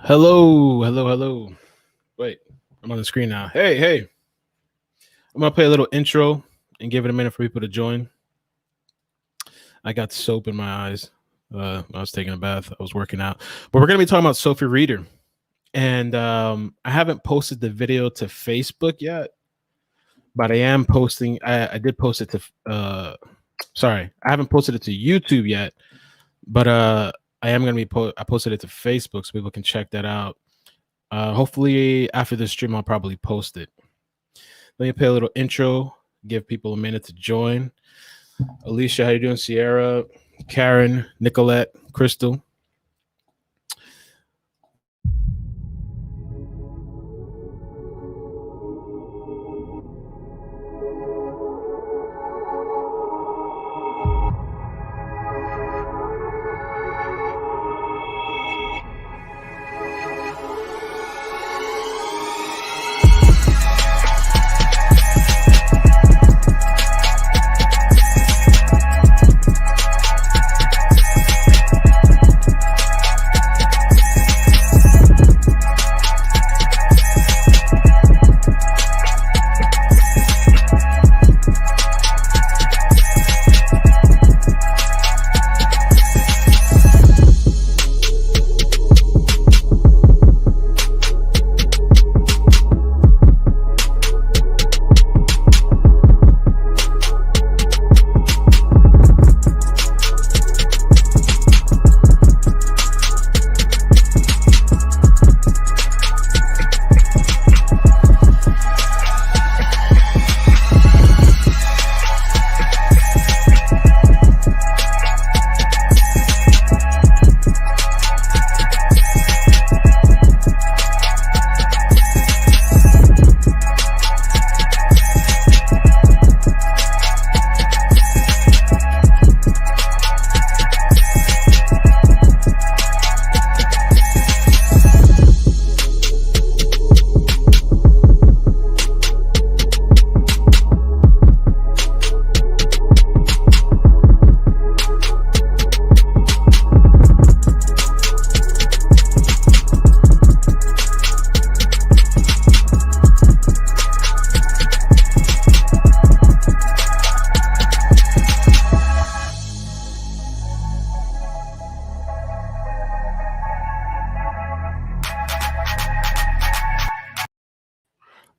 Hello. Wait, I'm on the screen now. Hey. I'm gonna play a little intro and give it a minute for people to join. I got soap in my eyes. I was taking a bath. I was working out. But we're gonna be talking about Sophie Reeder. And I haven't posted the video to Facebook yet, but I am posting. I did post it to sorry, I haven't posted it to YouTube yet, but I am gonna be I posted it to Facebook so people can check that out. Hopefully after this stream I'll probably post it. Let me play a little intro, give people a minute to join. Alicia, how you doing? Sierra, Karen, Nicolette, Crystal.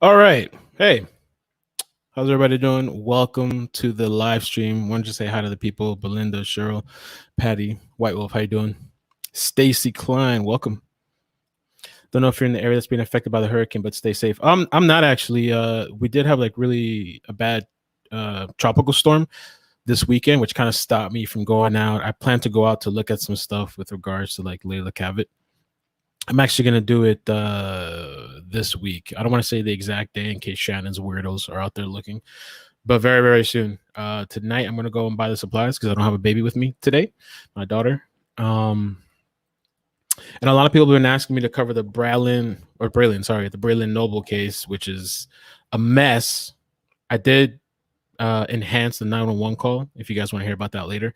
All right. Hey, how's everybody doing? Welcome to the live stream. Wanted to say hi to the people. Belinda, Cheryl, Patty, White Wolf, how you doing? Stacy Klein, welcome. Don't know if you're in the area that's being affected by the hurricane, but stay safe. I'm not actually. We did have like really a bad tropical storm this weekend, which kind of stopped me from going out. I plan to go out to look at some stuff with regards to like Layla Cavett. I'm actually going to do it this week. I don't want to say the exact day in case Shannon's weirdos are out there looking, but very, very soon. Tonight, I'm going to go and buy the supplies because I don't have a baby with me today, my daughter. And a lot of people have been asking me to cover the Braylon Noble case, which is a mess. I did enhance the 911 call if you guys want to hear about that later.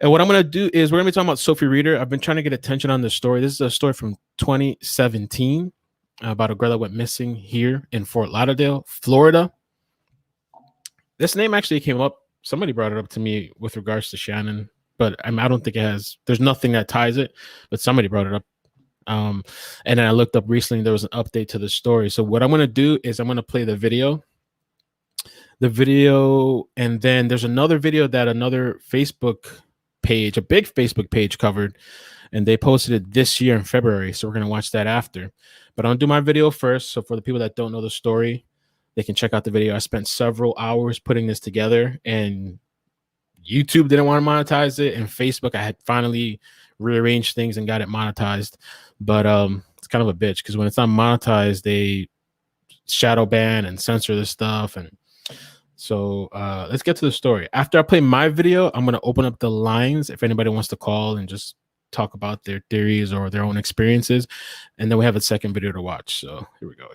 And what I'm going to do is we're going to be talking about Sophie Reeder. I've been trying to get attention on this story. This is a story from 2017 about a girl that went missing here in Fort Lauderdale, Florida. This name actually came up. Somebody brought it up to me with regards to Shannon, but I don't think it has. There's nothing that ties it, but somebody brought it up. And then I looked up recently. There was an update to the story. So what I'm going to do is I'm going to play the video, and then there's another video that another Facebook page, a big Facebook page covered, and they posted it this year in February. So we're going to watch that after, but I'm going to do my video first. So for the people that don't know the story, they can check out the video. I spent several hours putting this together, and YouTube didn't want to monetize it, and Facebook, I had finally rearranged things and got it monetized, but it's kind of a bitch because when it's not monetized, they shadow ban and censor this stuff. And so let's get to the story. After I play my video, I'm going to open up the lines if anybody wants to call and just talk about their theories or their own experiences. And then we have a second video to watch. So here we go.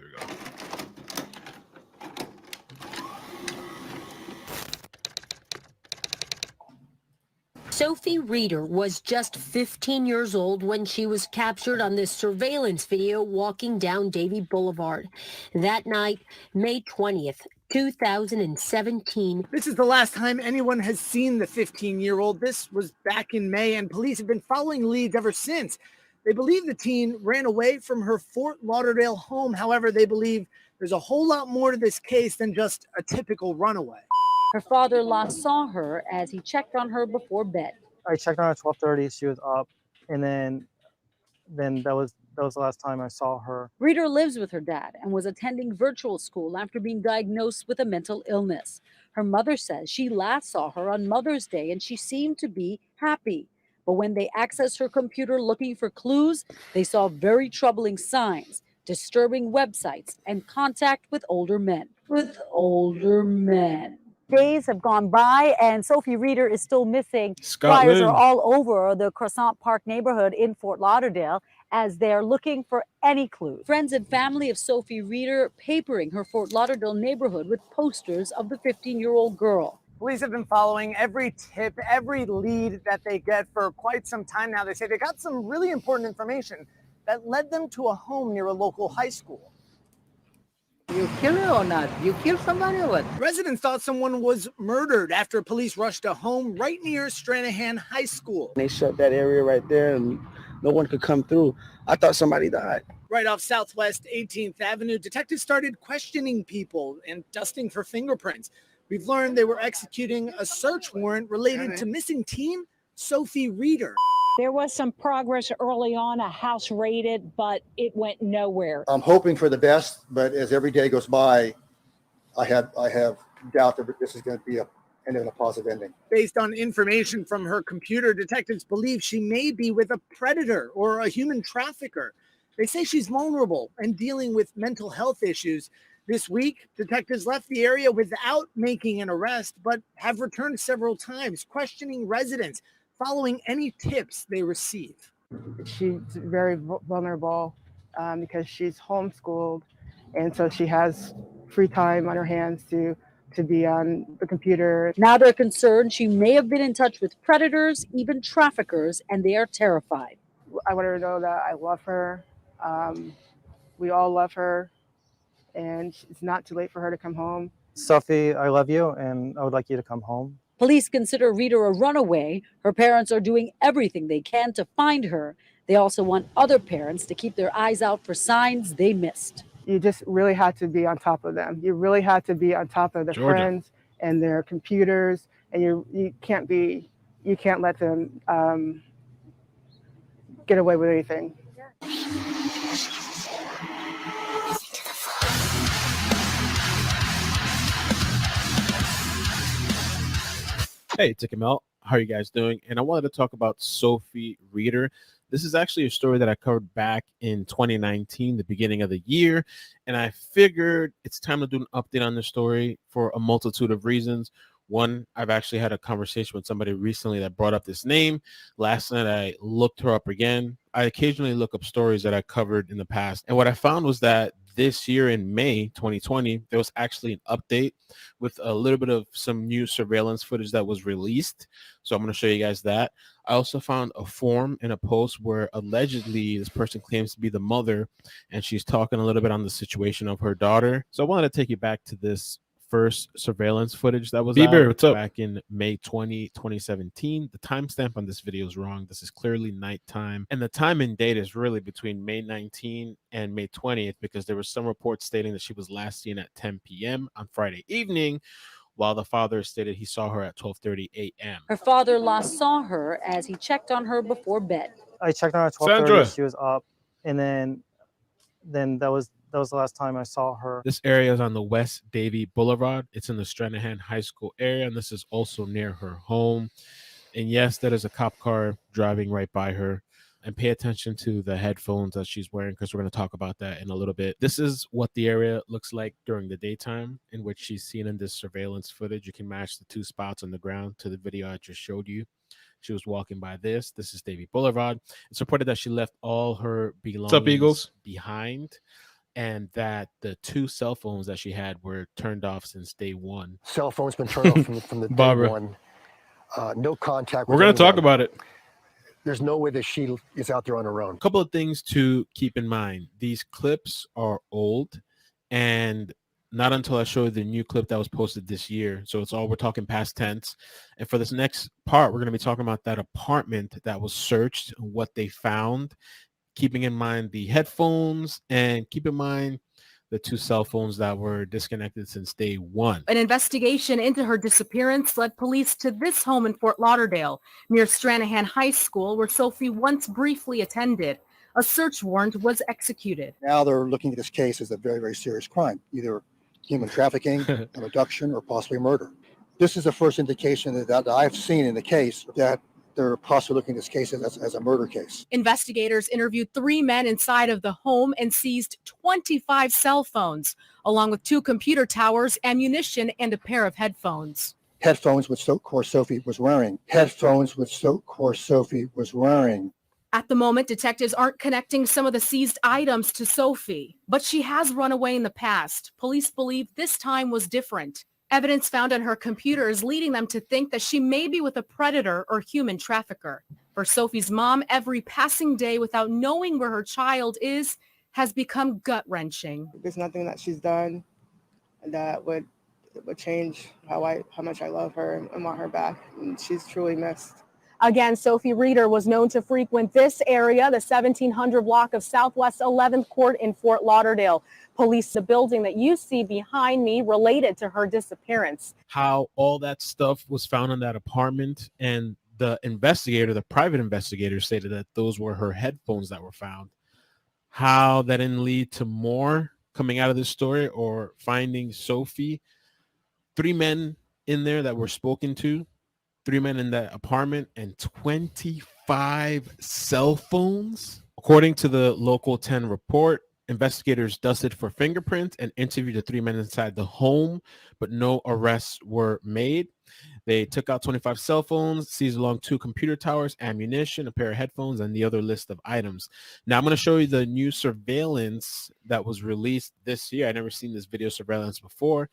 Sophie Reeder was just 15 years old when she was captured on this surveillance video walking down Davie Boulevard. That night, May 20th, 2017. This is the last time anyone has seen the 15-year-old. This was back in May, and police have been following leads ever since. They believe the teen ran away from her Fort Lauderdale home. However, they believe there's a whole lot more to this case than just a typical runaway. Her father last saw her as he checked on her before bed. I checked on her at 12:30. She was up, and then that was the last time I saw her. Reeder lives with her dad and was attending virtual school after being diagnosed with a mental illness. Her mother says she last saw her on Mother's Day and she seemed to be happy. But when they accessed her computer looking for clues, they saw very troubling signs, disturbing websites, and contact with older men. Days have gone by and Sophie Reeder is still missing. Flyers are all over the Croissant Park neighborhood in Fort Lauderdale as they're looking for any clues. Friends and family of Sophie Reeder papering her Fort Lauderdale neighborhood with posters of the 15-year-old girl. Police have been following every tip, every lead that they get for quite some time now. They say they got some really important information that led them to a home near a local high school. You kill her or not? You kill somebody or what? Residents thought someone was murdered after police rushed a home right near Stranahan High School. They shut that area right there and no one could come through. I thought somebody died. Right off Southwest 18th Avenue, detectives started questioning people and dusting for fingerprints. We've learned they were executing a search warrant related to missing teen Sophie Reeder. There was some progress early on, a house raided, but it went nowhere. I'm hoping for the best, but as every day goes by, I have doubt that this is going to be end in a positive ending. Based on information from her computer, detectives believe she may be with a predator or a human trafficker. They say she's vulnerable and dealing with mental health issues. This week, detectives left the area without making an arrest, but have returned several times, questioning residents, following any tips they receive. She's very vulnerable because she's homeschooled, and so she has free time on her hands to be on the computer. Now they're concerned she may have been in touch with predators, even traffickers, and they are terrified. I want her to know that I love her. We all love her, and it's not too late for her to come home. Sophie, I love you, and I would like you to come home. Police consider Reeder a runaway. Her parents are doing everything they can to find her. They also want other parents to keep their eyes out for signs they missed. You just really had to be on top of them. You really had to be on top of their friends and their computers, and you can't let them get away with anything. Hey, iCkEdMeL. How are you guys doing? And I wanted to talk about Sophie Reeder. This is actually a story that I covered back in 2019, the beginning of the year. And I figured it's time to do an update on the story for a multitude of reasons. One, I've actually had a conversation with somebody recently that brought up this name. Last night, I looked her up again. I occasionally look up stories that I covered in the past. And what I found was that this year in May 2020, there was actually an update with a little bit of some new surveillance footage that was released. So I'm going to show you guys that. I also found a form in a post where allegedly this person claims to be the mother, and she's talking a little bit on the situation of her daughter. So I wanted to take you back to this first surveillance footage that was back in May 2017. The timestamp on this video is wrong. This is clearly nighttime, and the time and date is really between May 19 and May 20th because there was some reports stating that she was last seen at 10 p.m. on Friday evening, while the father stated he saw her at 12:30 a.m. Her father last saw her as he checked on her before bed. I checked on her at 12:30. She was up, and then that was the last time I saw her. This area is on the West Davie Boulevard. It's in the Stranahan High School area, and this is also near her home. And yes, that is a cop car driving right by her. And pay attention to the headphones that she's wearing because we're going to talk about that in a little bit. This is what the area looks like during the daytime in which she's seen in this surveillance footage. You can match the two spots on the ground to the video I just showed you. She was walking by this. This is Davie Boulevard. It's reported that she left all her belongings behind, and that the two cell phones that she had were turned off since day one. Cell phone's been turned off from the day one. No contact. We're going to talk about it. There's no way that she is out there on her own. A couple of things to keep in mind. These clips are old, and not until I show you the new clip that was posted this year. So it's all, we're talking past tense. And for this next part, we're going to be talking about that apartment that was searched, what they found, keeping in mind the headphones, and keep in mind the 2 cell phones that were disconnected since day one. An investigation into her disappearance led police to this home in Fort Lauderdale, near Stranahan High School, where Sophie once briefly attended. A search warrant was executed. Now they're looking at this case as a very, very serious crime, either human trafficking, abduction, or possibly murder. This is the first indication that I've seen in the case that they're possibly looking at this case as a murder case. Investigators interviewed 3 men inside of the home and seized 25 cell phones, along with 2 computer towers, ammunition, and a pair of headphones. Headphones which Sophie was wearing. Headphones which Sophie was wearing. At the moment, detectives aren't connecting some of the seized items to Sophie, but she has run away in the past. Police believe this time was different. Evidence found on her computer is leading them to think that she may be with a predator or human trafficker. For Sophie's mom, every passing day without knowing where her child is has become gut-wrenching. There's nothing that she's done that would change how much I love her and want her back. And she's truly missed. Again, Sophie Reeder was known to frequent this area, the 1700 block of Southwest 11th Court in Fort Lauderdale. Police, the building that you see behind me, related to her disappearance. How all that stuff was found in that apartment, and the investigator, the private investigator, stated that those were her headphones that were found. How that didn't lead to more coming out of this story or finding Sophie. 3 men in there that were spoken to, 3 men in that apartment, and 25 cell phones. According to the Local 10 report, investigators dusted for fingerprints and interviewed the 3 men inside the home, but no arrests were made. They took out 25 cell phones, seized along 2 computer towers, ammunition, a pair of headphones, and the other list of items. Now I'm going to show you the new surveillance that was released this year. I've never seen this video surveillance before.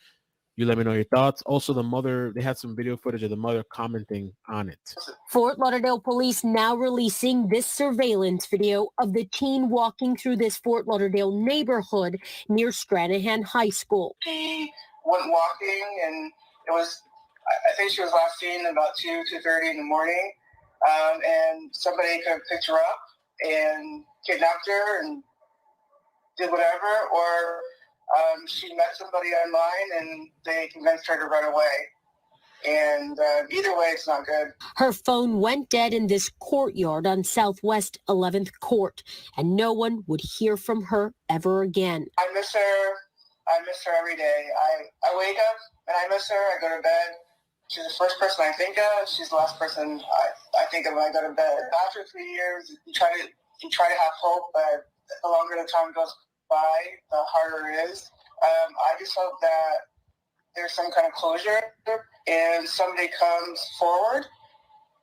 You let me know your thoughts. Also, the mother, they had some video footage of the mother commenting on it. Fort Lauderdale Police now releasing this surveillance video of the teen walking through this Fort Lauderdale neighborhood near Stranahan High School. She went walking, and it was, I think she was last seen about 2:30 in the morning, and somebody could pick her up and kidnapped her and did whatever, or she met somebody online and they convinced her to run away. And either way, it's not good. Her phone went dead in this courtyard on Southwest 11th Court, and no one would hear from her ever again. I miss her. I miss her every day. I wake up and I miss her. I go to bed. She's the first person I think of. She's the last person I think of when I go to bed. After 3 years, you try to have hope, but the longer the time goes by, the harder it is. I just hope that there's some kind of closure and somebody comes forward,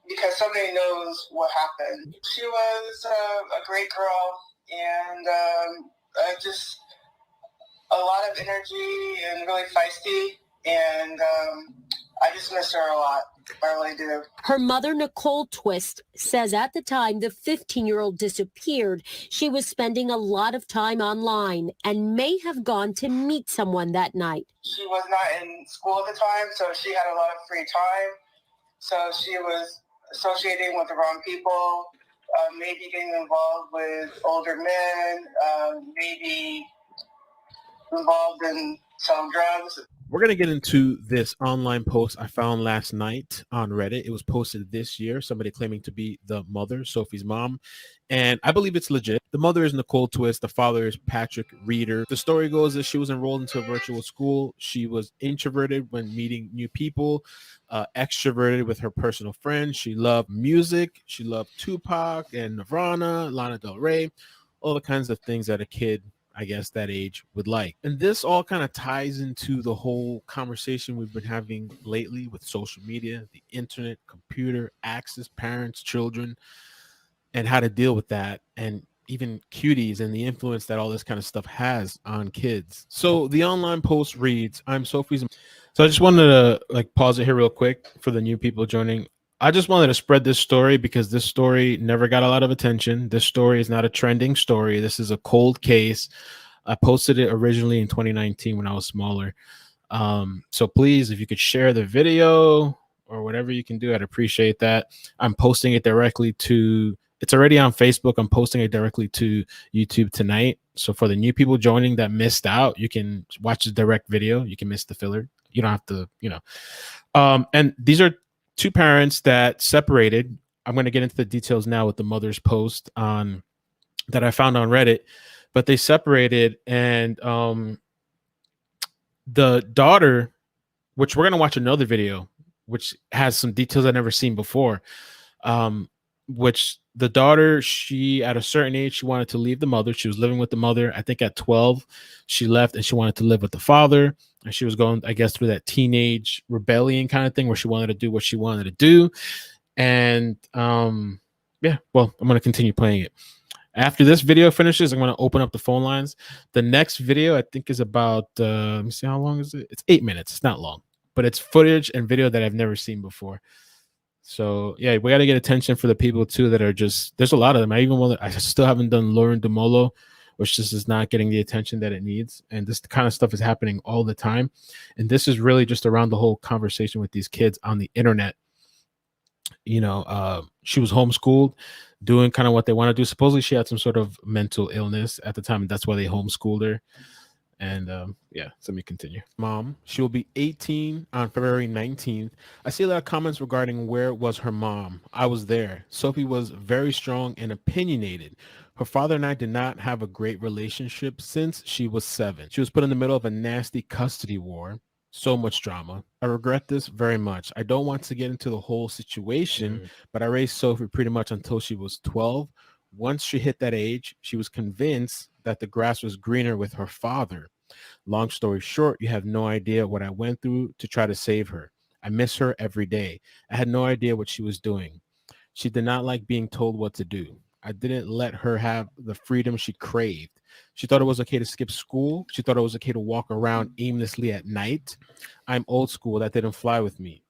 because somebody knows what happened. She was a great girl, and just a lot of energy and really feisty, and I just miss her a lot. I really do. Her mother, Nicole Twist, says at the time the 15-year-old disappeared, she was spending a lot of time online and may have gone to meet someone that night. She was not in school at the time, so she had a lot of free time. So she was associating with the wrong people, maybe getting involved with older men, maybe involved in selling drugs. We're going to get into this online post I found last night on Reddit. It was posted this year. Somebody claiming to be the mother, Sophie's mom. And I believe it's legit. The mother is Nicole Twist. The father is Patrick Reeder. The story goes that she was enrolled into a virtual school. She was introverted when meeting new people, extroverted with her personal friends. She loved music. She loved Tupac and Nirvana, Lana Del Rey, all the kinds of things that a kid, I guess, that age would like. And this all kind of ties into the whole conversation we've been having lately with social media, the internet, computer access, parents, children, and how to deal with that, and even cuties and the influence that all this kind of stuff has on kids. So the online post reads, I'm Sophie's. So I just wanted to pause it here real quick for the new people joining. I just wanted to spread this story because this story never got a lot of attention. This story is not a trending story. This is a cold case. I posted it originally in 2019 when I was smaller. So please, if you could share the video or whatever you can do, I'd appreciate that. I'm posting it directly to, it's already on Facebook. I'm posting it directly to YouTube tonight. So for the new people joining that missed out, you can watch the direct video. You can miss the filler. You don't have to, and these are two parents that separated. I'm going to get into the details now with the mother's post on that I found on Reddit, but they separated, and the daughter, which we're going to watch another video, which has some details I've never seen before, which the daughter, she, at a certain age, she wanted to leave the mother. She was living with the mother. I think at 12, she left and she wanted to live with the father. And she was going, I guess, through that teenage rebellion kind of thing where she wanted to do what she wanted to do. And yeah, well, I'm going to continue playing it. After this video finishes, I'm going to open up the phone lines. The next video, I think, is about, let me see, how long is it? It's 8 minutes. It's not long, but it's footage and video that I've never seen before. So yeah, we got to get attention for the people too that are just, there's a lot of them. I still haven't done Lauren DeMolo, which just is not getting the attention that it needs. And this kind of stuff is happening all the time. And this is really just around the whole conversation with these kids on the internet. She was homeschooled, doing kind of what they want to do. Supposedly she had some sort of mental illness at the time, and that's why they homeschooled her. And yeah, so let me continue. Mom, she will be 18 on February 19th. I see a lot of comments regarding where was her mom. I was there. Sophie was very strong and opinionated. Her father and I did not have a great relationship since she was 7. She was put in the middle of a nasty custody war. So much drama. I regret this very much. I don't want to get into the whole situation, but I raised Sophie pretty much until she was 12. Once she hit that age, she was convinced that the grass was greener with her father. Long story short, you have no idea what I went through to try to save her. I miss her every day. I had no idea what she was doing. She did not like being told what to do. I didn't let her have the freedom she craved. She thought it was okay to skip school. She thought it was okay to walk around aimlessly at night. I'm old school. That didn't fly with me.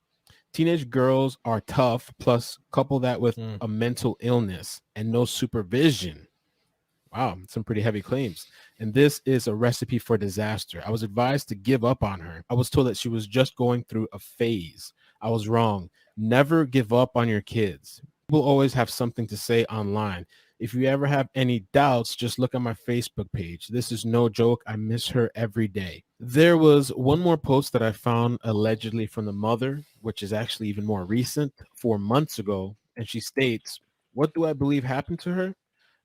Teenage girls are tough, plus couple that with a mental illness and no supervision. Wow, some pretty heavy claims. And this is a recipe for disaster. I was advised to give up on her. I was told that she was just going through a phase. I was wrong. Never give up on your kids. People always have something to say online. If you ever have any doubts, just look at my Facebook page. This is no joke. I miss her every day. There was one more post that I found allegedly from the mother, which is actually even more recent, 4 months ago. And she states, what do I believe happened to her?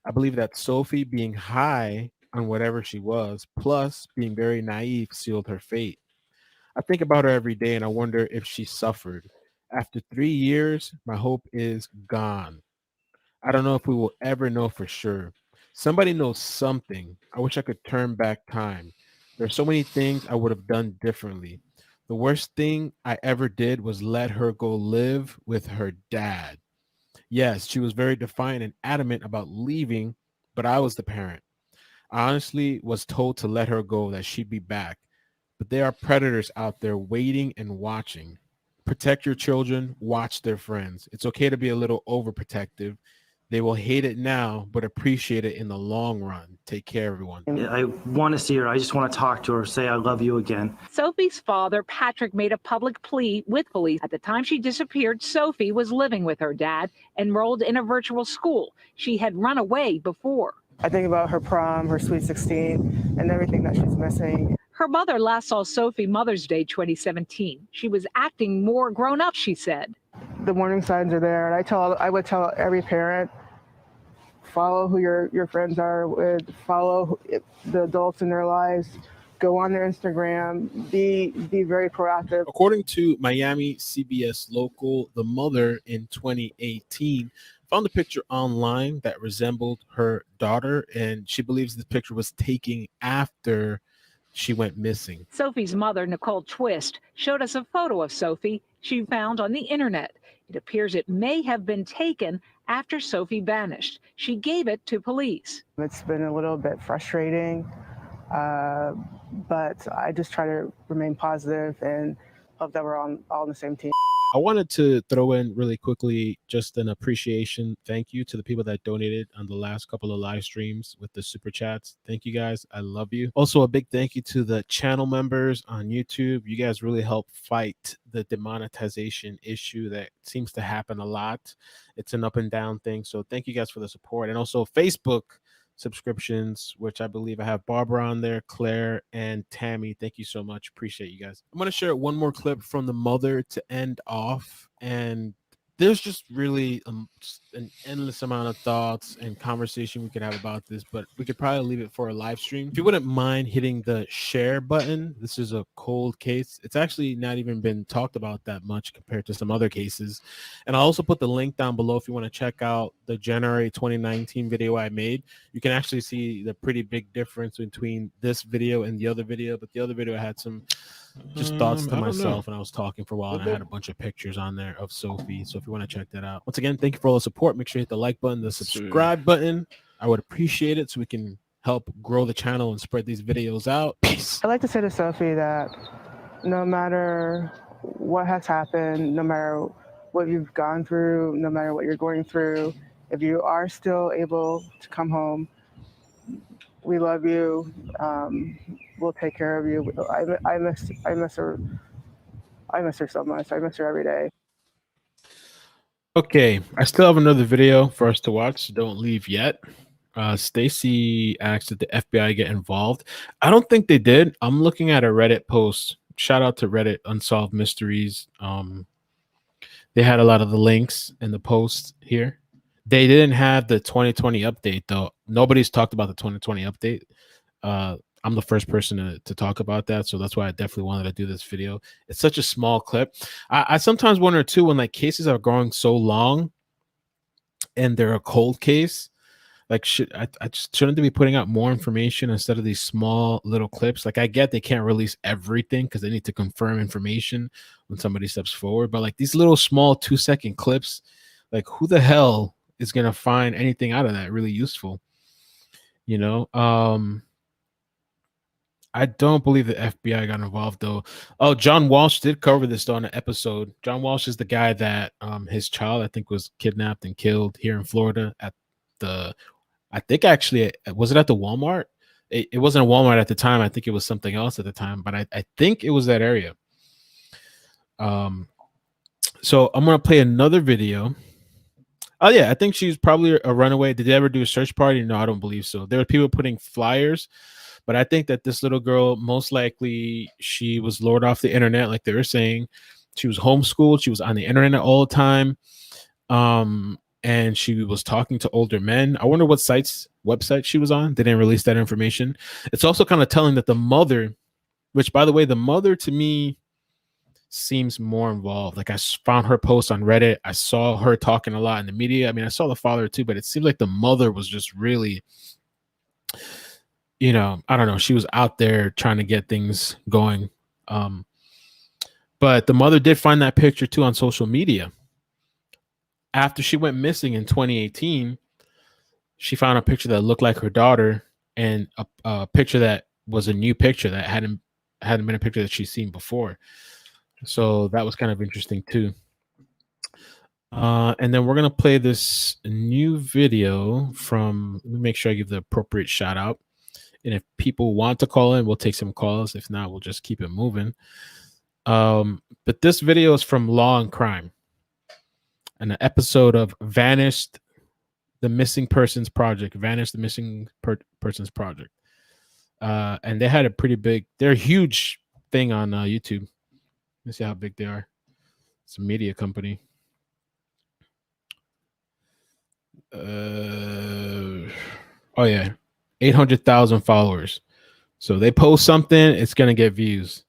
I believe that Sophie being high on whatever she was, plus being very naive, sealed her fate. I think about her every day and I wonder if she suffered. After 3 years, my hope is gone. I don't know if we will ever know for sure. Somebody knows something. I wish I could turn back time. There's so many things I would have done differently. The worst thing I ever did was let her go live with her dad. Yes, she was very defiant and adamant about leaving, but I was the parent. I honestly was told to let her go, that she'd be back. But there are predators out there waiting and watching. Protect your children, watch their friends. It's okay to be a little overprotective. They will hate it now, but appreciate it in the long run. Take care, everyone. I want to see her. I just want to talk to her, say I love you again. Sophie's father, Patrick, made a public plea with police. At the time she disappeared, Sophie was living with her dad, enrolled in a virtual school. She had run away before. I think about her prom, her Sweet 16, and everything that she's missing. Her mother last saw Sophie Mother's Day 2017. She was acting more grown up, she said. The warning signs are there, and I would tell every parent, follow who your friends are with, follow the adults in their lives, go on their Instagram, be very proactive. According to Miami CBS Local, the mother in 2018 found a picture online that resembled her daughter, and she believes this picture was taken after she went missing. Sophie's mother, Nicole Twist, showed us a photo of Sophie she found on the internet. It appears it may have been taken after Sophie vanished. She gave it to police. It's been a little bit frustrating, but I just try to remain positive and hope that we're all on the same team. I wanted to throw in really quickly just an appreciation thank you to the people that donated on the last couple of live streams with the super chats. Thank you guys. I love you. Also, a big thank you to the channel members on YouTube. You guys really help fight the demonetization issue that seems to happen a lot. It's an up and down thing. So thank you guys for the support. And also Facebook subscriptions, which I believe I have Barbara on there, Claire, and Tammy. Thank you so much. Appreciate you guys. I'm going to share one more clip from the mother to end off. And there's just really just an endless amount of thoughts and conversation we could have about this, but we could probably leave it for a live stream. If you wouldn't mind hitting the share button, this is a cold case. It's actually not even been talked about that much compared to some other cases. And I'll also put the link down below if you want to check out the January 2019 video I made. You can actually see the pretty big difference between this video and the other video, but the other video I had some just thoughts to myself and I was talking for a while and I had a bunch of pictures on there of Sophie. So if you want to check that out, once again, thank you for all the support. Make sure you hit the like button, the subscribe button. I would appreciate it so we can help grow the channel and spread these videos out. Peace. I'd like to say to Sophie that no matter what has happened, no matter what you've gone through, no matter what you're going through, if you are still able to come home, we love you. We'll take care of you. I miss her. I miss her so much. I miss her every day. Okay, I still have another video for us to watch, so don't leave yet. Stacy asked that the FBI get involved. I don't think they did. I'm looking at a Reddit post. Shout out to Reddit Unsolved Mysteries. They had a lot of the links in the post here. They didn't have the 2020 update though. Nobody's talked about the 2020 update. I'm the first person to talk about that, so that's why I definitely wanted to do this video. It's such a small clip. I sometimes wonder too, when like cases are going so long and they're a cold case, like shouldn't they be putting out more information instead of these small little clips? Like I get they can't release everything because they need to confirm information when somebody steps forward, but like these little small 2-second clips, like who the hell is gonna find anything out of that really useful? You know, I don't believe the FBI got involved though. Oh, John Walsh did cover this though on an episode. John Walsh is the guy that his child I think was kidnapped and killed here in Florida at the, I think actually was it at the Walmart? It wasn't a Walmart at the time. I think it was something else at the time, but I think it was that area. So I'm gonna play another video. Oh yeah, I think she's probably a runaway. Did they ever do a search party? No, I don't believe so. There were people putting flyers. But I think that this little girl, most likely, she was lured off the internet, like they were saying. She was homeschooled. She was on the internet all the time. And she was talking to older men. I wonder what website she was on. They didn't release that information. It's also kind of telling that the mother, which, by the way, the mother to me seems more involved. Like I found her post on Reddit. I saw her talking a lot in the media. I mean, I saw the father too, but it seemed like the mother was just really... You know, I don't know. She was out there trying to get things going. But the mother did find that picture too on social media. After she went missing in 2018, she found a picture that looked like her daughter and a picture that was a new picture that hadn't been a picture that she's seen before. So that was kind of interesting too. And then we're going to play this new video from, let me make sure I give the appropriate shout out. And if people want to call in, we'll take some calls. If not, we'll just keep it moving. But this video is from Law and Crime, an episode of Vanished, the Missing Persons Project. Vanished, the Missing Persons Project. And they had a pretty big, they're a huge thing on YouTube. Let's see how big they are. It's a media company. Oh, yeah. 800,000 followers. So they post something, it's going to get views.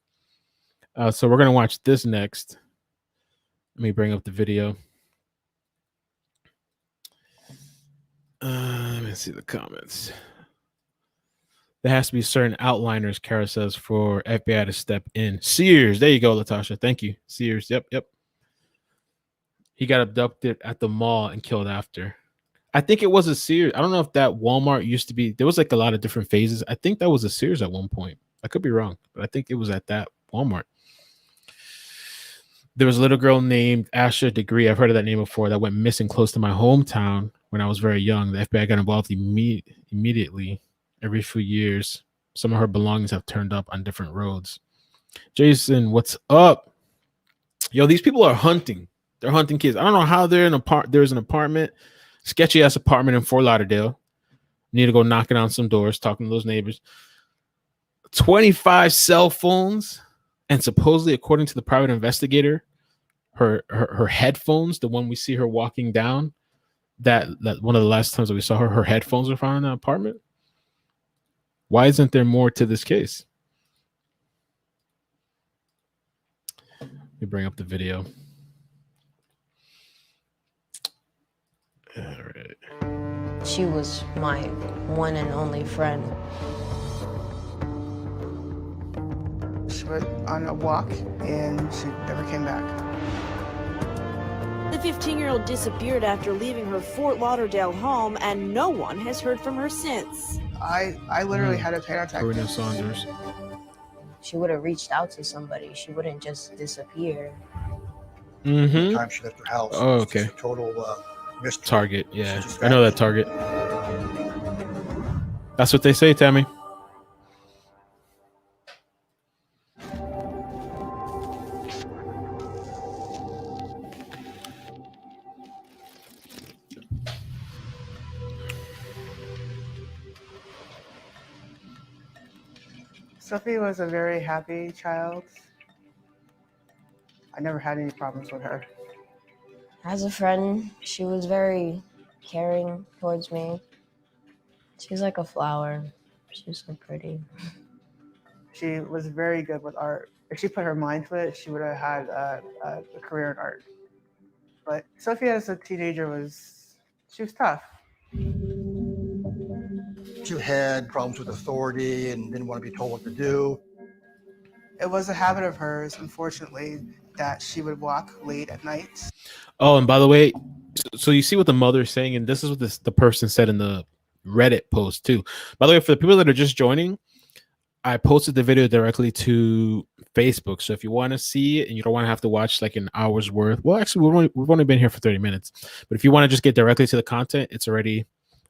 So we're going to watch this next. Let me bring up the video. Let me see the comments. There has to be certain outliners, Kara says, for FBI to step in. Sears. There you go, Latasha. Thank you. Sears. Yep. He got abducted at the mall and killed after. I think it was a Sears. I don't know if that Walmart used to be. There was like a lot of different phases. I think that was a Sears at one point. I could be wrong, but I think it was at that Walmart. There was a little girl named Asha Degree. I've heard of that name before. That went missing close to my hometown when I was very young. The FBI got involved immediately. Every few years, some of her belongings have turned up on different roads. Jason, what's up? Yo, these people are hunting. They're hunting kids. I don't know how they're in there's an apartment, sketchy ass apartment in Fort Lauderdale. Need to go knocking on some doors, talking to those neighbors. 25 cell phones, and supposedly, according to the private investigator, her headphones, the one we see her walking down, that one of the last times that we saw her headphones were found in the apartment. Why isn't there more to this case? Let me bring up the video. All right. She was my one and only friend. She went on a walk and she never came back. The 15-year-old disappeared after leaving her Fort Lauderdale home, and no one has heard from her since. I literally had a panic attack. Karina Saunders. She would have reached out to somebody. She wouldn't just disappear. Mm-hmm. Time she left her house. Oh, It's just okay. a total mystery. Target. Yeah, I know that Target. That's what they say, Tammy. Sophie was a very happy child. I never had any problems with her. As a friend, she was very caring towards me. She's like a flower. She's so pretty. She was very good with art. If she put her mind to it, she would have had a career in art. But Sophie as a teenager was tough. She had problems with authority and didn't want to be told what to do. It was a habit of hers, unfortunately, that she would walk late at night. Oh, and by the way, so you see what the mother's saying, and this is what the person said in the Reddit post too. By the way, for the people that are just joining, I posted the video directly to Facebook. So if you want to see it and you don't want to have to watch like an hour's worth, well, actually, we've only been here for 30 minutes. But if you want to just get directly to the content, it's already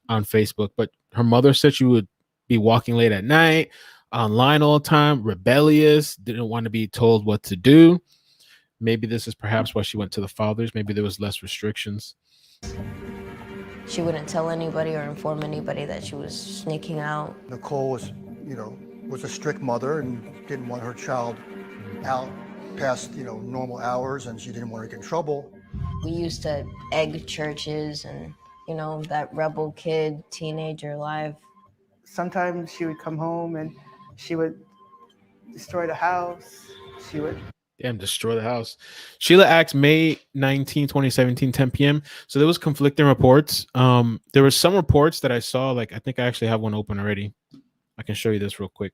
on Facebook. But her mother said she would be walking late at night, online all the time, rebellious, didn't want to be told what to do. Maybe this is perhaps why she went to the fathers. Maybe there was less restrictions. She wouldn't tell anybody or inform anybody that she was sneaking out. Nicole was, was a strict mother and didn't want her child out past, normal hours, and she didn't want her to get in trouble. We used to egg churches and, that rebel kid, teenager life. Sometimes she would come home and she would destroy the house. She would Destroy the house. Sheila Axe, May 19, 2017, 10 p.m. So there was conflicting reports. There were some reports that I saw, like I think I actually have one open already. I can show you this real quick.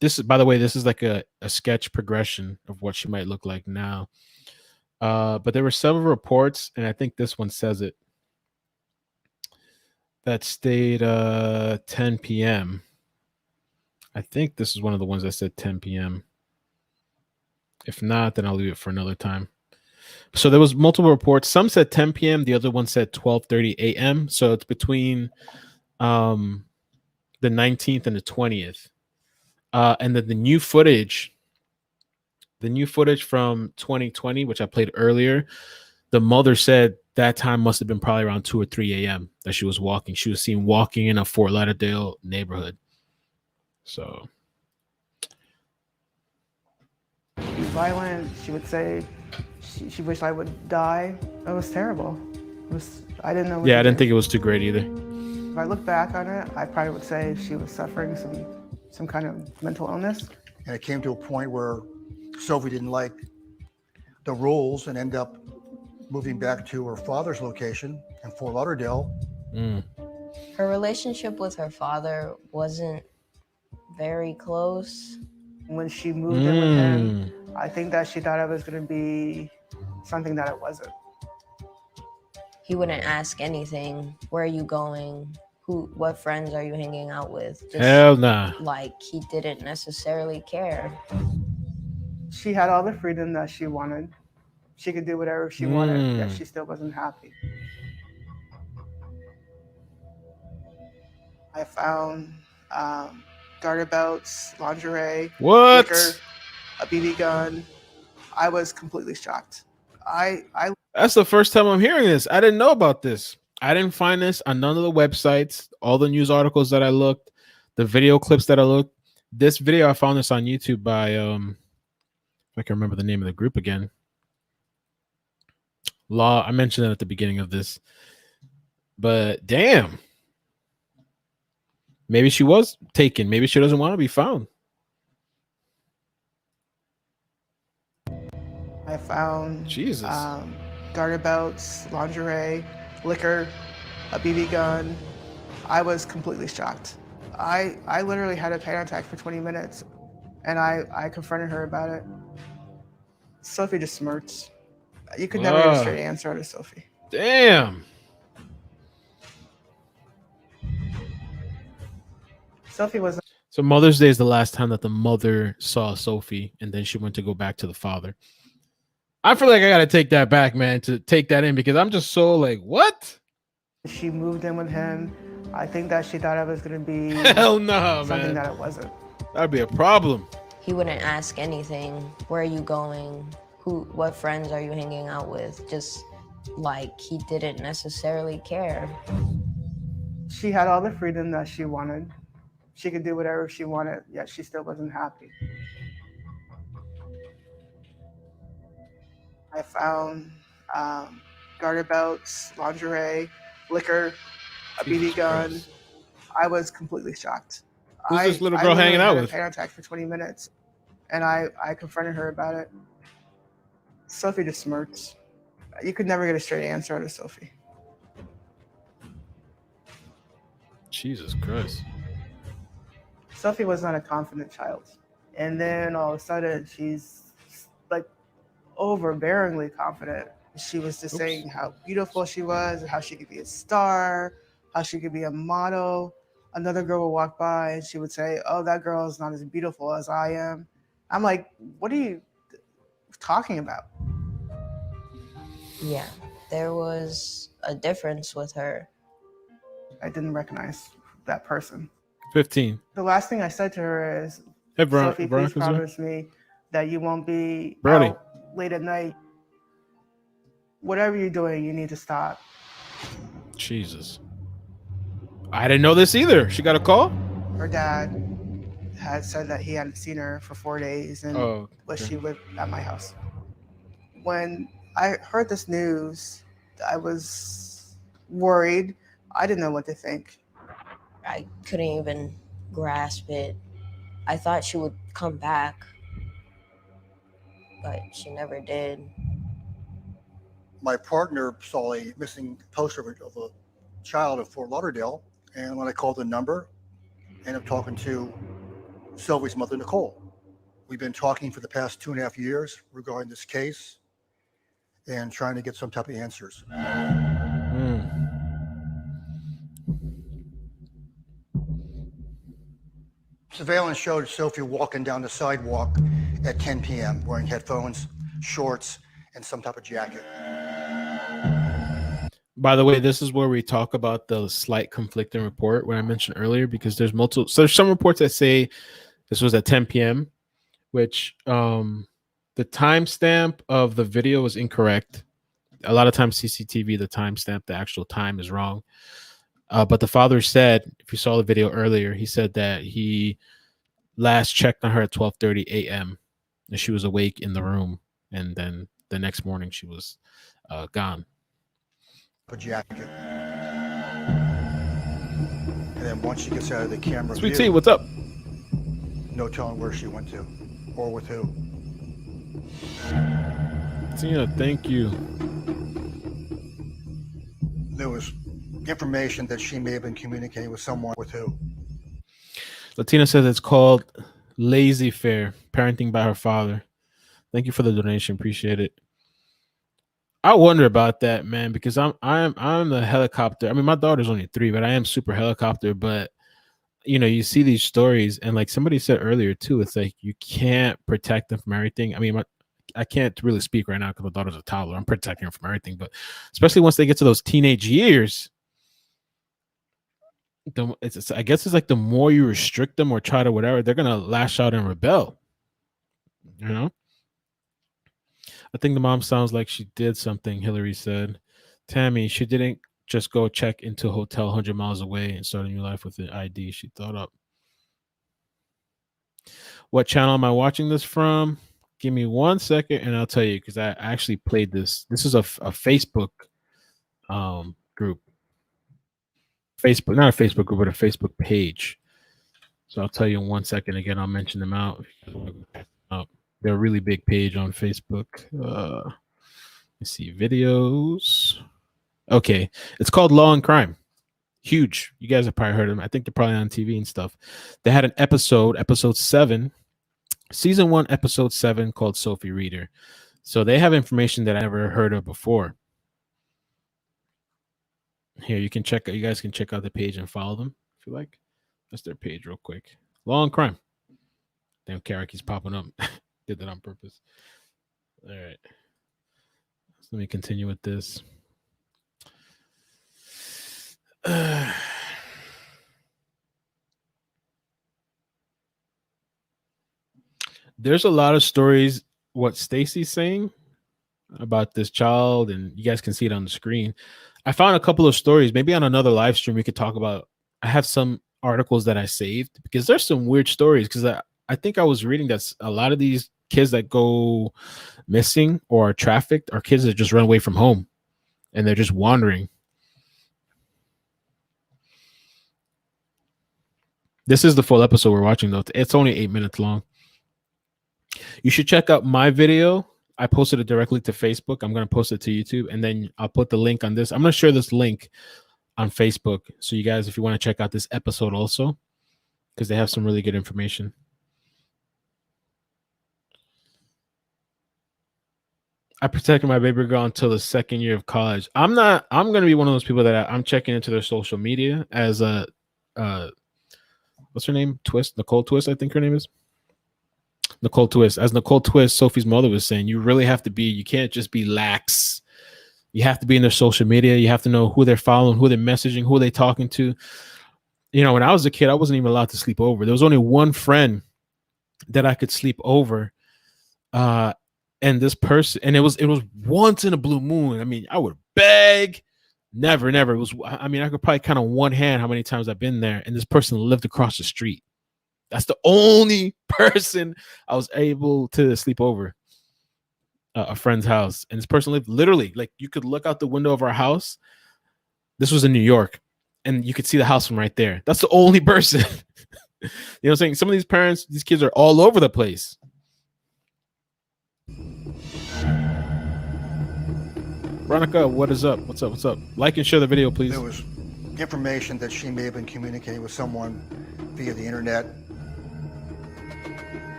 This is, by the way, this is like a sketch progression of what she might look like now. But there were several reports, and I think this one says it, that stayed 10 p.m. I think this is one of the ones that said 10 p.m. If not, then I'll leave it for another time. So there was multiple reports. Some said 10 p.m. The other one said 12:30 a.m. So it's between the 19th and the 20th. And then the new footage from 2020, which I played earlier, the mother said that time must have been probably around 2 or 3 a.m. that she was walking. She was seen walking in a Fort Lauderdale neighborhood. So violent. She would say she wished I would die. It was terrible. I didn't know. Yeah, I didn't think it was too great either. If I look back on it, I probably would say she was suffering some kind of mental illness. And it came to a point where Sophie didn't like the rules and ended up moving back to her father's location in Fort Lauderdale. Her relationship with her father wasn't very close. When she moved in with him, I think that she thought it was going to be something that it wasn't. He wouldn't ask anything. Where are you going? What friends are you hanging out with? Hell nah. Like, he didn't necessarily care. She had all the freedom that she wanted. She could do whatever she wanted, yet she still wasn't happy. I found garter belts, lingerie, liquor, a BB gun. I was completely shocked. That's the first time I'm hearing this. I didn't know about this. I didn't find this on none of the websites, all the news articles that I looked, the video clips that I looked. This video, I found this on YouTube by if I can remember the name of the group again. Law. I mentioned it at the beginning of this. But damn. Maybe she was taken. Maybe she doesn't want to be found. I found Jesus. garter belts, lingerie, liquor, a BB gun. I was completely shocked. I literally had a panic attack for 20 minutes, and I confronted her about it. Sophie just smirks. You could never get a straight answer out of Sophie. Damn. Sophie was. So Mother's Day is the last time that the mother saw Sophie, and then she went to go back to the father. I feel like I got to take that back, man, to take that in, because I'm just so like, what? She moved in with him. I think that she thought it was going to be hell no, something man. that it wasn't. That'd be a problem. He wouldn't ask anything. Where are you going? What friends are you hanging out with? Just like he didn't necessarily care. She had all the freedom that she wanted. She could do whatever she wanted, yet she still wasn't happy. I found garter belts, lingerie, liquor, a BB gun. Christ. I was completely shocked. Who's this little girl hanging out with? I had a panic attack for 20 minutes, and I confronted her about it. Sophie just smirks. You could never get a straight answer out of Sophie. Jesus Christ. Sophie was not a confident child. And then all of a sudden, she's like overbearingly confident. She was just saying how beautiful she was, how she could be a star, how she could be a model. Another girl would walk by and she would say, oh, that girl is not as beautiful as I am. I'm like, what are you talking about? Yeah, there was a difference with her. I didn't recognize that person. 15. The last thing I said to her is, hey, Sophie, please promise me that you won't be Brody. Out late at night. Whatever you're doing, you need to stop. Jesus. I didn't know this either. She got a call? Her dad had said that he hadn't seen her for 4 days and she lived at my house. When I heard this news, I was worried. I didn't know what to think. I couldn't even grasp it. I thought she would come back, but she never did. My partner saw a missing poster of a child in Fort Lauderdale, and when I called the number, I ended up talking to Sylvie's mother, Nicole. We've been talking for the past 2.5 years regarding this case and trying to get some type of answers. Surveillance showed Sophie walking down the sidewalk at 10 p.m. wearing headphones, shorts, and some type of jacket. By the way, this is where we talk about the slight conflicting report when I mentioned earlier, because there's multiple. So there's some reports that say this was at 10 p.m., which the timestamp of the video is incorrect. A lot of times CCTV, the timestamp, the actual time is wrong. But the father said, if you saw the video earlier, he said that he last checked on her at 12:30 a.m. and she was awake in the room. And then the next morning she was gone. A jacket. And then once she gets out of the camera Sweet view, Tea, what's up? No telling where she went to or with who. Tina, thank you. There was information that she may have been communicating with someone with who. Latina says it's called lazy fare, parenting by her father. Thank you for the donation. Appreciate it. I wonder about that, man, because I'm the helicopter. I mean, my daughter's only 3, but I am super helicopter. But you see these stories, and like somebody said earlier too, it's like you can't protect them from everything. I mean, I can't really speak right now because my daughter's a toddler. I'm protecting her from everything, but especially once they get to those teenage years, I guess it's like the more you restrict them or try to whatever, they're gonna lash out and rebel. You know. I think the mom sounds like she did something. Hillary said, Tammy, she didn't just go check into a hotel 100 miles away and start a new life with an ID she thought up. What channel am I watching this from? Give me 1 second and I'll tell you, because I actually played this. This is a Facebook group. Facebook, not a Facebook group, but a Facebook page. So I'll tell you in 1 second. Again, I'll mention them out. They're a really big page on Facebook. Let's see, videos. Okay, it's called Law and Crime. Huge. You guys have probably heard of them. I think they're probably on TV and stuff. They had an episode 7, season 1, episode 7, called Sophie Reeder. So they have information that I never heard of before. Here, you guys can check out the page and follow them if you like. That's their page real quick. Law and Crime. Damn, Karaki's popping up. Did that on purpose. All right. So let me continue with this. There's a lot of stories what Stacy's saying about this child, and you guys can see it on the screen. I found a couple of stories. Maybe on another live stream we could talk about. I have some articles that I saved because there's some weird stories, because I think I was reading that a lot of these kids that go missing or are trafficked are kids that just run away from home and they're just wandering. This is the full episode we're watching, though. It's only 8 minutes long. You should check out my video. I posted it directly to Facebook. I'm going to post it to YouTube, and then I'll put the link on this. I'm going to share this link on Facebook. So you guys, if you want to check out this episode also, because they have some really good information. I protected my baby girl until the second year of college. I'm going to be one of those people that I'm checking into their social media as a, what's her name? Nicole Twist, I think her name is. Nicole Twist. As Nicole Twist, Sophie's mother, was saying, you really have to be, you can't just be lax. You have to be in their social media. You have to know who they're following, who they're messaging, who they're talking to. You know, when I was a kid, I wasn't even allowed to sleep over. There was only one friend that I could sleep over. And this person, and it was once in a blue moon. I mean, I would beg. Never. It was, I mean, I could probably count on one hand how many times I've been there. And this person lived across the street. That's the only person I was able to sleep over a friend's house. And this person lived literally, like, you could look out the window of our house. This was in New York, and you could see the house from right there. That's the only person. You know what I'm saying? Some of these parents, these kids are all over the place. Veronica, what is up? What's up? Like and share the video, please. There was information that she may have been communicating with someone via the internet.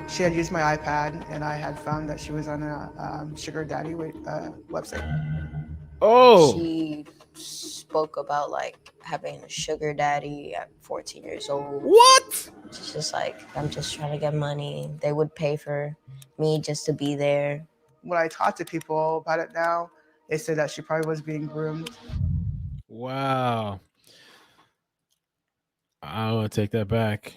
She had used my iPad, and I had found that she was on a sugar daddy website. Oh. She spoke about like having a sugar daddy at 14 years old. What? She's just like, I'm just trying to get money. They would pay for me just to be there. When I talk to people about it now, they say that she probably was being groomed. Wow. I want to take that back.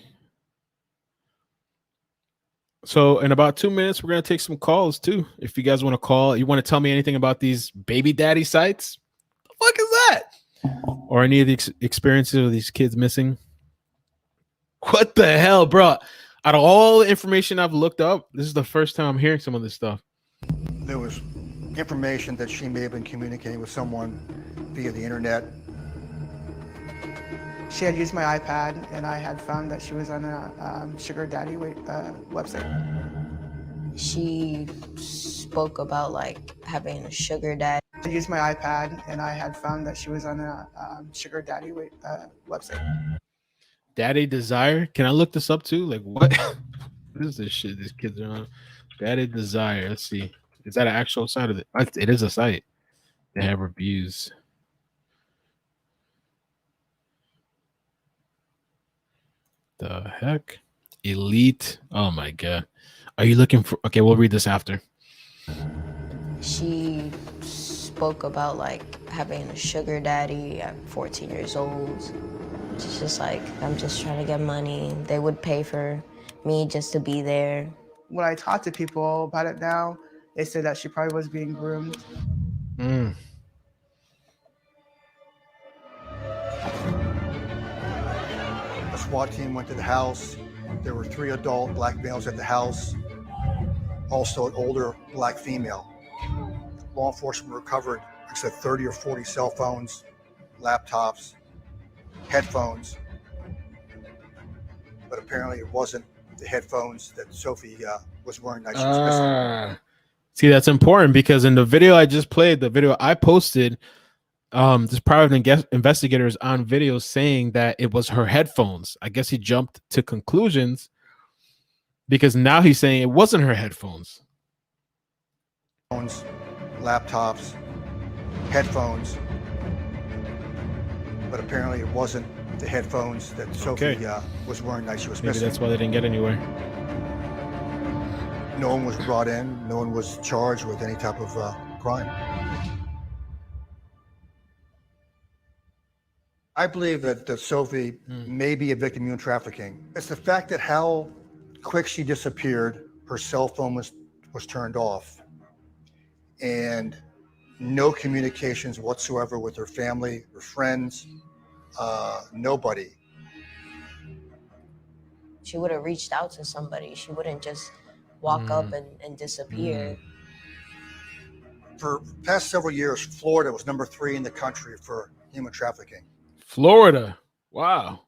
So in about 2 minutes, we're going to take some calls too. If you guys want to call, you want to tell me anything about these baby daddy sites? What the fuck is that? Or any of the experiences of these kids missing? What the hell, bro? Out of all the information I've looked up, this is the first time I'm hearing some of this stuff. There was information that she may have been communicating with someone via the internet. She had used my iPad, and I had found that she was on a sugar daddy website. She spoke about like having a sugar daddy. I used my iPad, and I had found that she was on a sugar daddy website. Daddy Desire? Can I look this up too? Like, what? What is this shit these kids are on? Daddy Desire. Let's see. Is that an actual site of it? It is a site. They have reviews. The heck? Elite. Oh my god. Are you looking for? Okay, we'll read this after. She spoke about like having a sugar daddy at 14 years old. She's just like, I'm just trying to get money. They would pay for me just to be there. When I talk to people about it now, they say that she probably was being groomed. Mm. A SWAT team went to the house. There were 3 adult black males at the house, also an older black female. Law enforcement recovered, like I said, 30 or 40 cell phones, laptops, headphones. But apparently it wasn't the headphones that Sophie was wearing that she was missing. See, that's important because in the video I just played, the video I posted, this private investigator is on video saying that it was her headphones. I guess he jumped to conclusions because now he's saying it wasn't her headphones. Phones, laptops, headphones. But apparently it wasn't the headphones that Sophie was wearing that she was Maybe missing. that's why they didn't get anywhere. No one was brought in. No one was charged with any type of crime. I believe that Sophie may be a victim of human trafficking. It's the fact that how quick she disappeared, her cell phone was turned off, and no communications whatsoever with her family, her friends, nobody. She would have reached out to somebody. She wouldn't just walk up and disappear. For the past several years, Florida was number 3 in the country for human trafficking. Florida. Wow.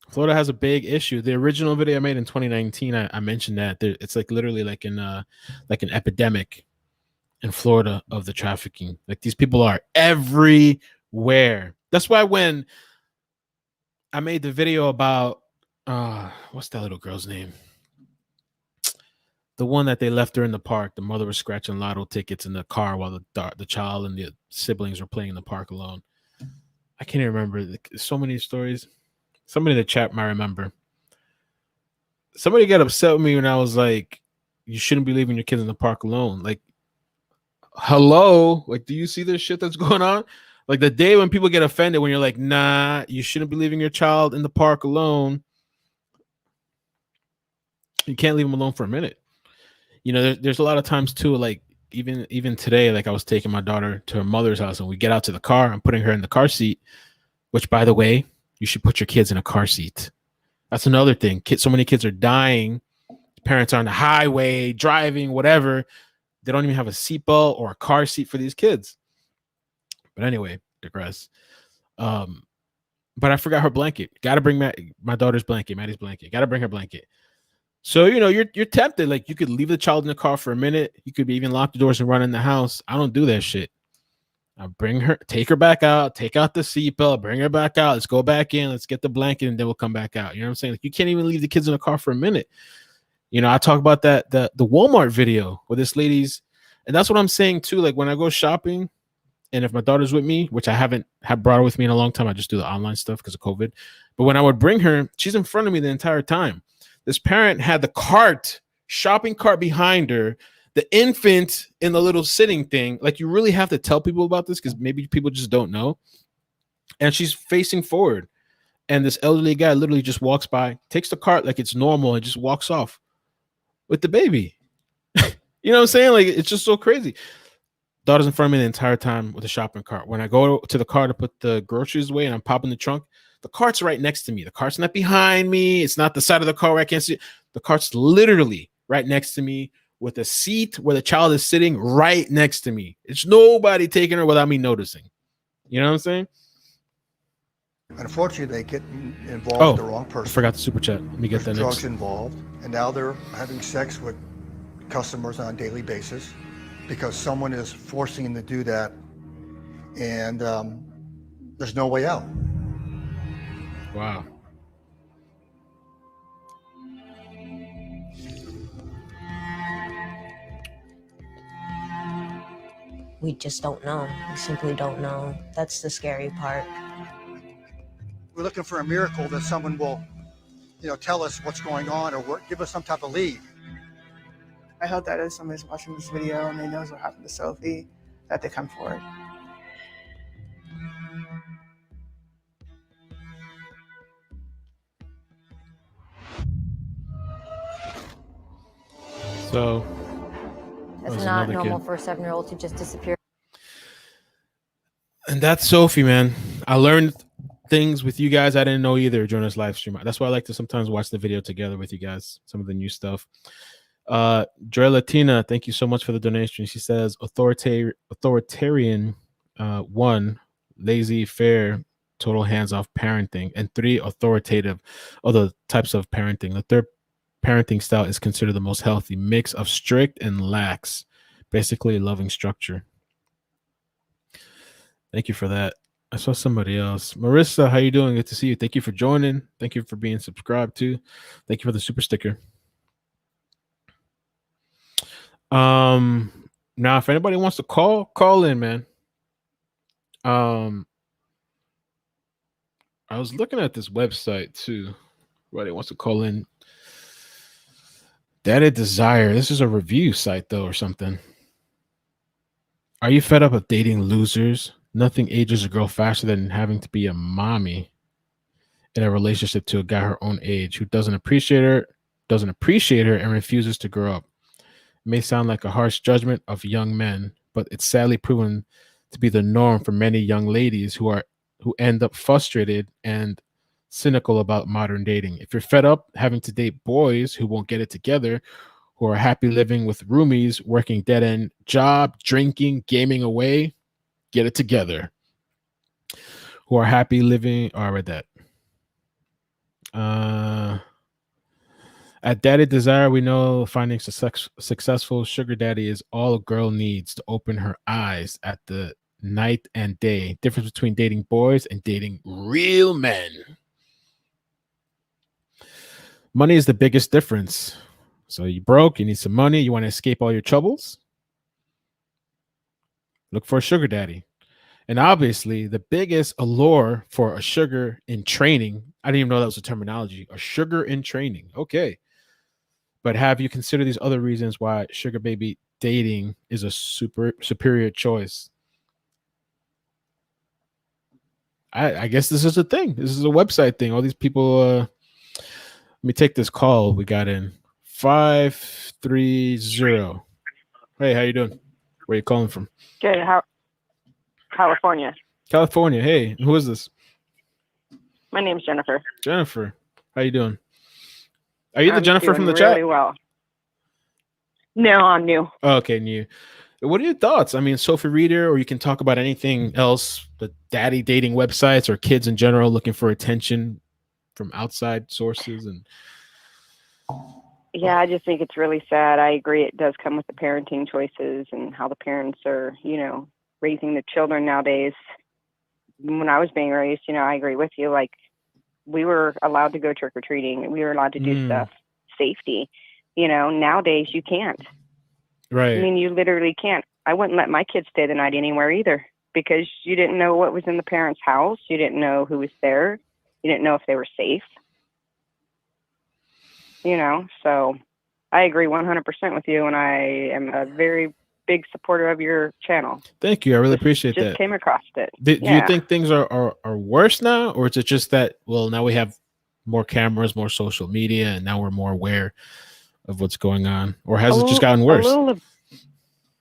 Florida has a big issue. The original video I made in 2019, I mentioned that it's like literally like an epidemic in Florida of the trafficking. Like these people are everywhere. That's why when I made the video about what's that little girl's name? The one that they left her in the park. The mother was scratching lotto tickets in the car while the child and the siblings were playing in the park alone. I can't even remember. So many stories. Somebody in the chat might remember. Somebody got upset with me when I was like, you shouldn't be leaving your kids in the park alone. Like, hello? Like, do you see this shit that's going on? Like the day when people get offended when you're like, nah, you shouldn't be leaving your child in the park alone. You can't leave them alone for a minute. You know, there's a lot of times too, like even today, like I was taking my daughter to her mother's house and we get out to the car. I'm putting her in the car seat, which by the way, you should put your kids in a car seat. That's another thing. So many kids are dying. Parents are on the highway, driving, whatever. They don't even have a seatbelt or a car seat for these kids. But anyway, digress. But I forgot her blanket. Got to bring my daughter's blanket, Maddie's blanket. Got to bring her blanket. So, you know, you're tempted. Like you could leave the child in the car for a minute. You could even lock the doors and run in the house. I don't do that shit. I bring her, take her back out, take out the seatbelt, bring her back out. Let's go back in. Let's get the blanket and then we'll come back out. You know what I'm saying? Like you can't even leave the kids in the car for a minute. You know, I talk about that, the Walmart video where this lady's, and that's what I'm saying too. Like when I go shopping and if my daughter's with me, which I haven't brought her with me in a long time, I just do the online stuff because of COVID. But when I would bring her, she's in front of me the entire time. This parent had the shopping cart behind her, the infant in the little sitting thing. Like you really have to tell people about this because maybe people just don't know. And she's facing forward. And this elderly guy literally just walks by, takes the cart like it's normal and just walks off with the baby. You know what I'm saying? Like it's just so crazy. Daughter's in front of me the entire time with a shopping cart. When I go to the car to put the groceries away and I'm popping the trunk, the cart's right next to me. The cart's not behind me. It's not the side of the car where I can't see it. The cart's literally right next to me with a seat where the child is sitting right next to me. It's nobody taking her without me noticing. You know what I'm saying? Unfortunately, they get involved with the wrong person. I forgot the super chat. Let me get that drugs next. involved, and now they're having sex with customers on a daily basis because someone is forcing them to do that, and there's no way out. Wow. We just don't know. We simply don't know. That's the scary part. We're looking for a miracle that someone will tell us what's going on or give us some type of lead. I hope that if somebody's watching this video and they knows what happened to Sophie, that they come forward. So it's not normal for a 7-year-old to just disappear. And that's Sophie, man. I learned things with you guys I didn't know either during this live stream. That's why I like to sometimes watch the video together with you guys, some of the new stuff. Dre Latina, thank you so much for the donation. She says authoritarian, 1, lazy, fair, total hands-off parenting, and 3, authoritative, other types of parenting. The third parenting style is considered the most healthy mix of strict and lax, basically loving structure. Thank you for that. I saw somebody else. Marissa, how you doing? Good to see you. Thank you for joining. Thank you for being subscribed too. Thank you for the super sticker. Now if anybody wants to call in, man. I was looking at this website too. Everybody wants to call in. Daddy Desire. This is a review site though, or something. Are you fed up of dating losers? Nothing ages a girl faster than having to be a mommy in a relationship to a guy her own age who doesn't appreciate her, and refuses to grow up. It may sound like a harsh judgment of young men, but it's sadly proven to be the norm for many young ladies who end up frustrated and cynical about modern dating. If you're fed up having to date boys who won't get it together, who are happy living with roomies, working dead-end job, drinking, gaming away, get it together. Who are happy living. Oh, I read that. At Daddy Desire, we know finding successful sugar daddy is all a girl needs to open her eyes at the night and day difference between dating boys and dating real men. Money is the biggest difference. So you broke, you need some money, you want to escape all your troubles? Look for a sugar daddy. And obviously, the biggest allure for a sugar in training, I didn't even know that was a terminology, a sugar in training. Okay. But have you considered these other reasons why sugar baby dating is a superior choice? I guess this is a thing. This is a website thing. All these people, let me take this call we got in. 530. Hey, how you doing? Where you calling from? Good. California. California. Hey, who is this? My name's Jennifer. Jennifer. How you doing? Are you the Jennifer from the chat? Really well. No, I'm new. Okay, new. What are your thoughts? I mean, Sophie Reeder, or you can talk about anything else, the daddy dating websites or kids in general looking for attention from outside sources. And yeah, I just think it's really sad. I agree. It does come with the parenting choices and how the parents are, raising the children nowadays. When I was being raised, I agree with you. Like, we were allowed to go trick-or-treating. We were allowed to do stuff. Safety. Nowadays you can't. Right. I mean, you literally can't. I wouldn't let my kids stay the night anywhere either, because you didn't know what was in the parents' house. You didn't know who was there. You didn't know if they were safe. So I agree 100% with you, and I am a very big supporter of your channel. Thank you. I really appreciate that. Just came across it. Do you think things are worse now, or is it just that, well, now we have more cameras, more social media, and now we're more aware of what's going on? Or has it just gotten worse?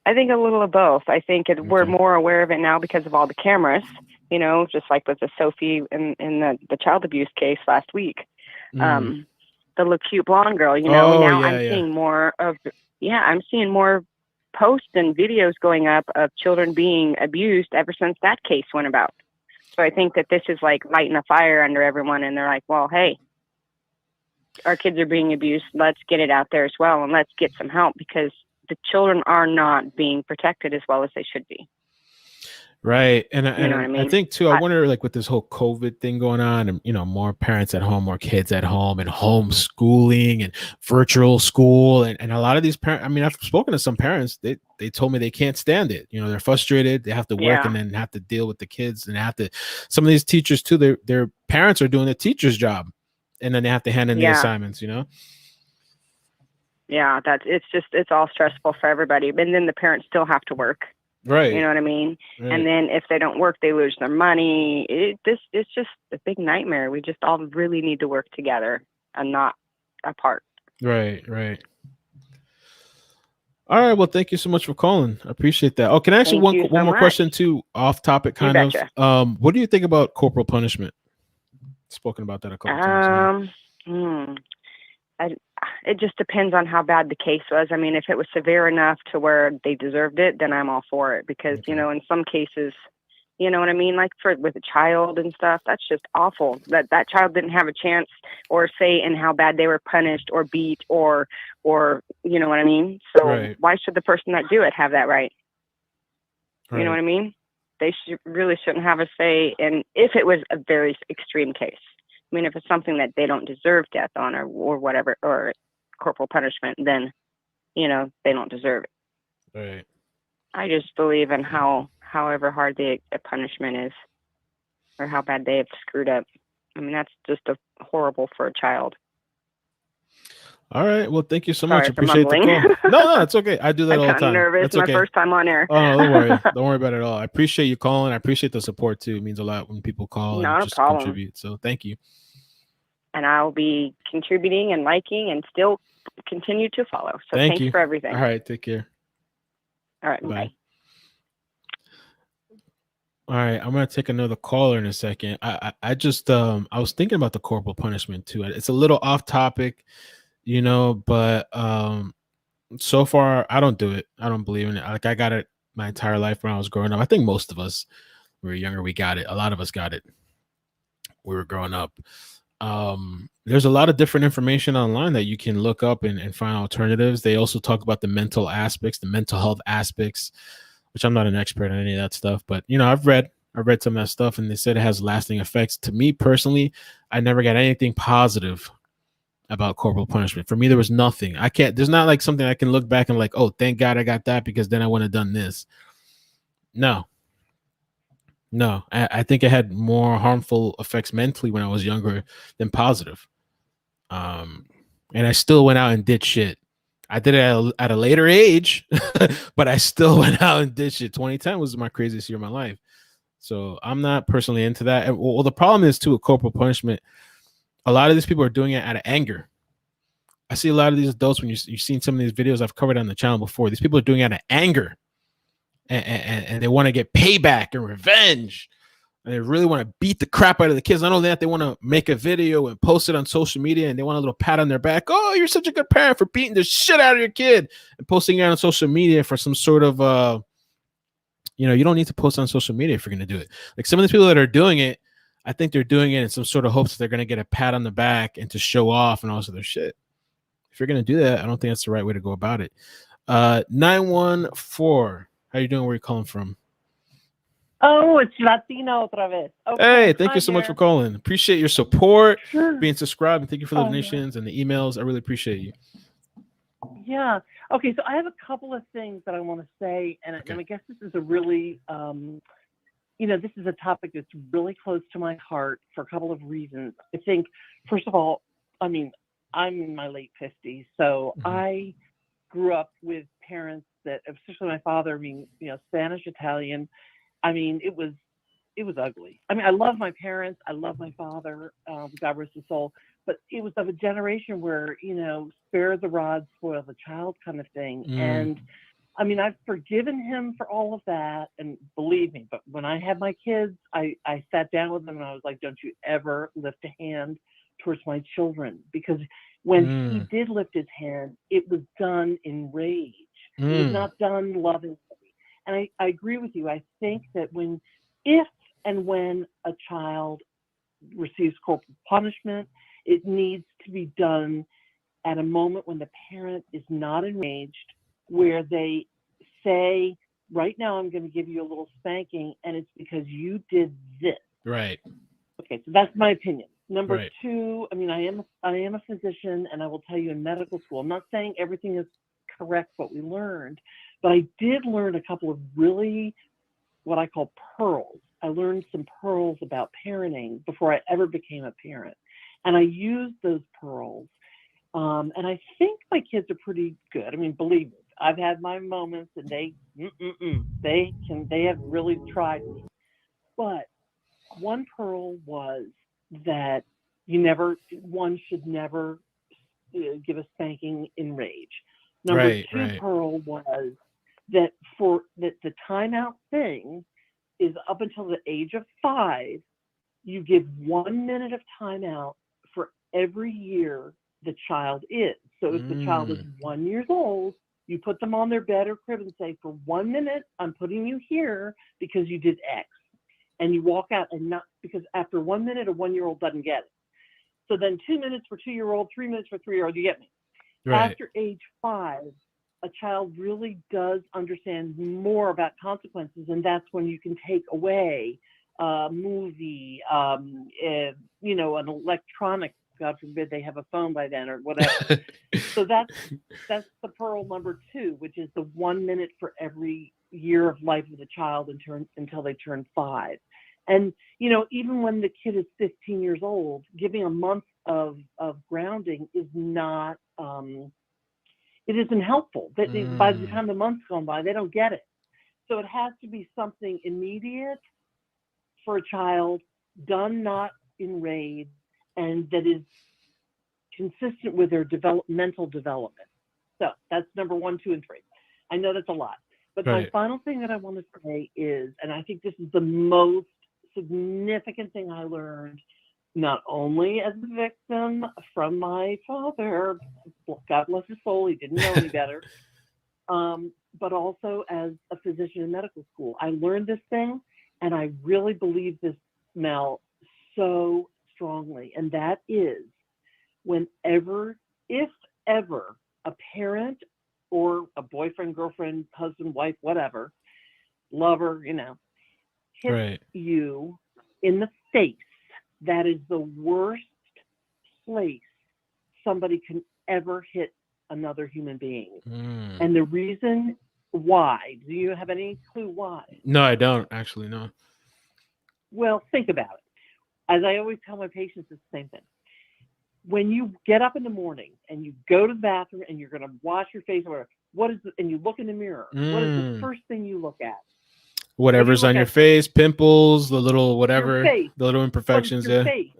I think a little of both. I think we're more aware of it now because of all the cameras, just like with the Sophie in the child abuse case last week. The little cute blonde girl, I'm seeing more of, I'm seeing more posts and videos going up of children being abused ever since that case went about. So I think that this is like lighting a fire under everyone, and they're like, well, hey, our kids are being abused. Let's get it out there as well, and let's get some help, because the children are not being protected as well as they should be. Right. And, You know what I mean? I think too, I wonder, like, with this whole COVID thing going on, and, more parents at home, more kids at home, and homeschooling and virtual school. And a lot of these parents, I mean, I've spoken to some parents, they told me they can't stand it. They're frustrated. They have to work and then have to deal with the kids, and some of these teachers too, their parents are doing the teacher's job. and then they have to hand in the assignments, you know? Yeah, it's all stressful for everybody. And then the parents still have to work. Right. You know what I mean? Right. And then if they don't work, they lose their money. It's just a big nightmare. We just all really need to work together and not apart. Right. All right. Well, thank you so much for calling. I appreciate that. Oh, can I ask you one more question too, off topic kind of? What do you think about corporal punishment? Spoken about that a couple times. It just depends on how bad the case was. I mean, if it was severe enough to where they deserved it, then I'm all for it because, you know, in some cases, you know what I mean? Like with a child and stuff, that's just awful that child didn't have a chance or say in how bad they were punished or beat or, you know what I mean? So why should the person that do it have that right? You know what I mean? They really shouldn't have a say. And if it was a very extreme case, I mean, if it's something that they don't deserve death on or whatever, or corporal punishment, then, you know, they don't deserve it. Right. I just believe in however hard the punishment is or how bad they have screwed up. I mean, that's just horrible for a child. All right. Well, thank you so much. Appreciate the call. No, it's okay. I do that all the time. I'm nervous. That's my first time on air. Oh, no, don't worry. Don't worry about it at all. I appreciate you calling. I appreciate the support too. It means a lot when people call Not and just a problem. contribute. So thank you. And I'll be contributing and liking and still continue to follow. So thanks for everything. All right. Take care. All right. Bye. All right. I'm going to take another caller in a second. I just, I was thinking about the corporal punishment too. It's a little off topic, you know, but so far I don't do it. I don't believe in it. Like I got it my entire life when I was growing up. I think most of us when we were younger, we got it. A lot of us got it. We were growing up. There's a lot of different information online that you can look up and find alternatives. They also talk about the mental aspects, the mental health aspects, which I'm not an expert on any of that stuff, but you know, I've read some of that stuff and they said it has lasting effects. To me personally, I never got anything positive about corporal punishment. For me, there was nothing. There's not like something I can look back and like, oh, thank God I got that because then I wouldn't have done this. No, I think it had more harmful effects mentally when I was younger than positive. And I still went out and did shit. I did it at a later age, but I still went out and did shit. 2010 was my craziest year of my life. So I'm not personally into that. And, well, the problem is too with corporal punishment. A lot of these people are doing it out of anger. I see a lot of these adults when you've seen some of these videos I've covered on the channel before. These people are doing it out of anger. And they want to get payback and revenge. And they really want to beat the crap out of the kids. Not only that, they want to make a video and post it on social media and they want a little pat on their back. Oh, you're such a good parent for beating the shit out of your kid and posting it on social media for some sort of, you know, you don't need to post on social media if you're going to do it. Like some of the people that are doing it, I think they're doing it in some sort of hopes that they're going to get a pat on the back and to show off and all this other shit. If you're going to do that, I don't think that's the right way to go about it. 914. How you doing? Where are you calling from? Oh, it's Latino otra vez. Okay, hey, thank you so much for calling. Appreciate your support, being subscribed, and thank you for the donations and the emails. I really appreciate you. Yeah. Okay, so I have a couple of things that I want to say, and I guess this is a really, you know, this is a topic that's really close to my heart for a couple of reasons. I think, first of all, I mean, I'm in my late 50s, so I grew up with parents that, especially my father, I mean, you know, Spanish, Italian. I mean, it was ugly. I mean, I love my parents. I love my father, God rest his soul. But it was of a generation where, you know, spare the rod, spoil the child kind of thing. And I mean, I've forgiven him for all of that. And believe me, but when I had my kids, I sat down with them and I was like, don't you ever lift a hand towards my children. Because when he did lift his hand, it was done in rage. It was not done lovingly. And I agree with you. I think that if and when a child receives corporal punishment, it needs to be done at a moment when the parent is not enraged, where they say, right now I'm going to give you a little spanking, and it's because you did this. Right. Okay, so that's my opinion. Number two, I mean, I am a physician, and I will tell you in medical school, I'm not saying everything is correct what we learned, but I did learn a couple of really what I call pearls. I learned some pearls about parenting before I ever became a parent. And I use those pearls. And I think my kids are pretty good. I mean, believe me, I've had my moments, and they have really tried me. But one pearl was that one should never give a spanking in rage. Number two pearl was that the timeout thing is up until the age of 5, you give 1 minute of timeout for every year the child is. So if the child is 1 year old, you put them on their bed or crib and say, for 1 minute, I'm putting you here because you did X. And you walk out, and not because after 1 minute, a 1 year old doesn't get it. So then 2 minutes for 2 year old, 3 minutes for 3 year old, you get me. Right. After age 5, a child really does understand more about consequences, and that's when you can take away a movie, an electronic, God forbid they have a phone by then or whatever. So that's the pearl number 2, which is the 1 minute for every year of life of the child until they turn 5. And, even when the kid is 15 years old, giving a month of grounding is not, it isn't helpful. By the time the month's gone by, they don't get it. So it has to be something immediate for a child, done not in rage, and that is consistent with their mental development. So that's number 1, 2, and 3. I know that's a lot. But my final thing that I want to say is, and I think this is the most significant thing I learned, not only as a victim from my father, God bless his soul, he didn't know any better, but also as a physician in medical school. I learned this thing, and I really believe this, Mel, so strongly, and that is whenever, if ever, a parent or a boyfriend, girlfriend, husband, wife, whatever, lover, hits you in the face, that is the worst place somebody can ever hit another human being. And the reason why, do you have any clue why? No, I don't actually, no. Well, think about it. As I always tell my patients, it's the same thing. When you get up in the morning and you go to the bathroom and you're going to wash your face or whatever, and you look in the mirror, what is the first thing you look at? Whatever's on your face, pimples, the little whatever, the little imperfections. Your face.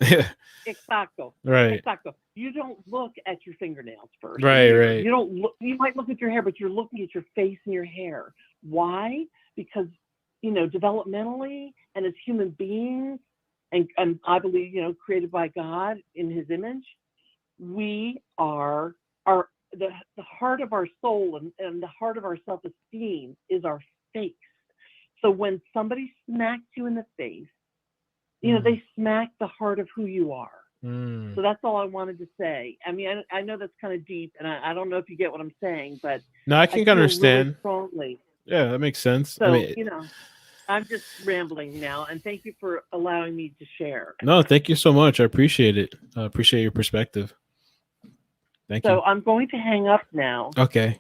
Exacto. Right. Exacto. You don't look at your fingernails first. Right. You don't look. You might look at your hair, but you're looking at your face and your hair. Why? Because developmentally and as human beings, and I believe created by God in His image, we are the heart of our soul and the heart of our self-esteem is our face. So when somebody smacks you in the face, they smack the heart of who you are. So that's all I wanted to say. I mean, I know that's kind of deep, and I don't know if you get what I'm saying, but no, I can understand. Really strongly. Yeah, that makes sense. So, I'm just rambling now, and thank you for allowing me to share. No, thank you so much. I appreciate it. I appreciate your perspective. Thank you. So I'm going to hang up now. Okay.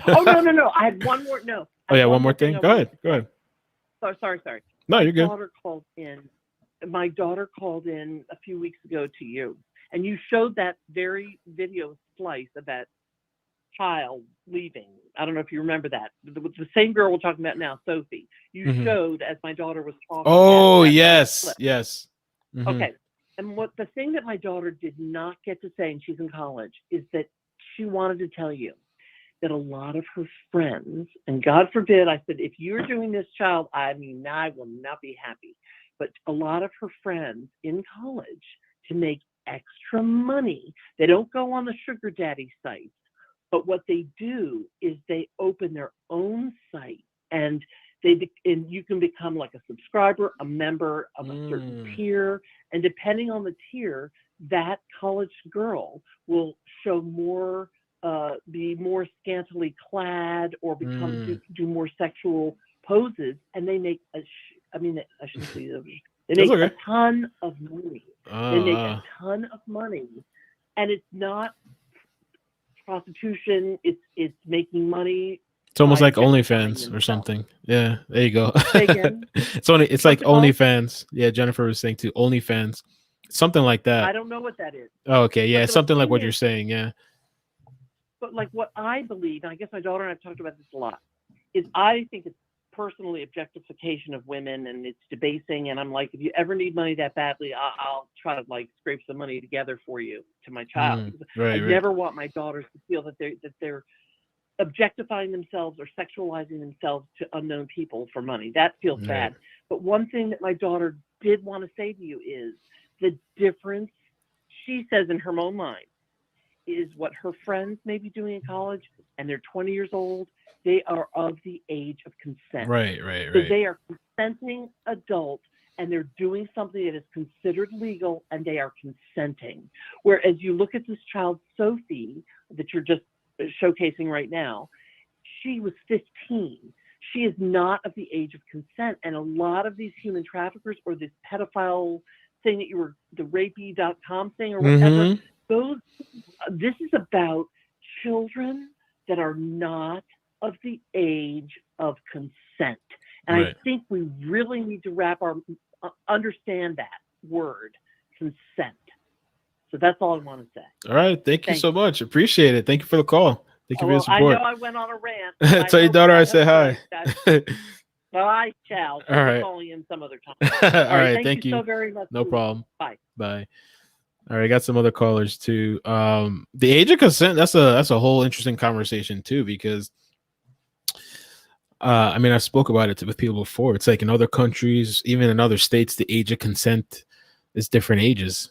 Oh, no. I had one more. No. Oh, yeah, one more thing? Go ahead. Oh, sorry. No, you're good. My daughter called in a few weeks ago to you, and you showed that very video slice of that child leaving. I don't know if you remember that. The same girl we're talking about now, Sophie. You showed as my daughter was talking. Oh, yes. Mm-hmm. Okay. And the thing that my daughter did not get to say, and she's in college, is that she wanted to tell you that a lot of her friends, and God forbid, I said, if you're doing this, child, I will not be happy. But a lot of her friends in college, to make extra money, they don't go on the sugar daddy sites, but what they do is they open their own site, and you can become like a subscriber, a member of a certain tier, and depending on the tier, that college girl will show more, be more scantily clad, or become do more sexual poses, and they make I shouldn't say that. They make a ton of money. They make a ton of money, and it's not prostitution. It's making money. It's almost like OnlyFans or something. Yeah, there you go. Say again? It's like OnlyFans. Yeah, Jennifer was saying too. OnlyFans. Something like that. I don't know what that is. Oh, okay, yeah, But something like thing what is, you're saying, yeah. But like what I believe, and I guess my daughter and I've talked about this a lot, is I think it's personally objectification of women and it's debasing. And I'm like, if you ever need money that badly, I'll try to like scrape some money together for you to my child. I never want my daughters to feel that they're objectifying themselves or sexualizing themselves to unknown people for money. That feels bad. But one thing that my daughter did want to say to you is the difference, she says in her own mind, is what her friends may be doing in college, and they're 20 years old. They are of the age of consent. Right. So they are consenting adults, and they're doing something that is considered legal, and they are consenting. Whereas you look at this child, Sophie, that you're just showcasing right now, she was 15. She is not of the age of consent. And a lot of these human traffickers or this pedophile thing that you were, the rapey.com thing or whatever, this is about children that are not of the age of consent. And I think we really need to understand that word, consent. So that's all I want to say. All right. Thank you so much. Appreciate it. Thank you for the call. Thank you for your support. I know I went on a rant. Tell your daughter I say hi. Bye, ciao. All right. I'll call you in some other time. All right. Thank you so very much. No problem. Bye. Bye. All right. Got some other callers too. The age of consent, that's a whole interesting conversation too, because I mean, I spoke about it with people before. It's like in other countries, even in other states, the age of consent is different ages.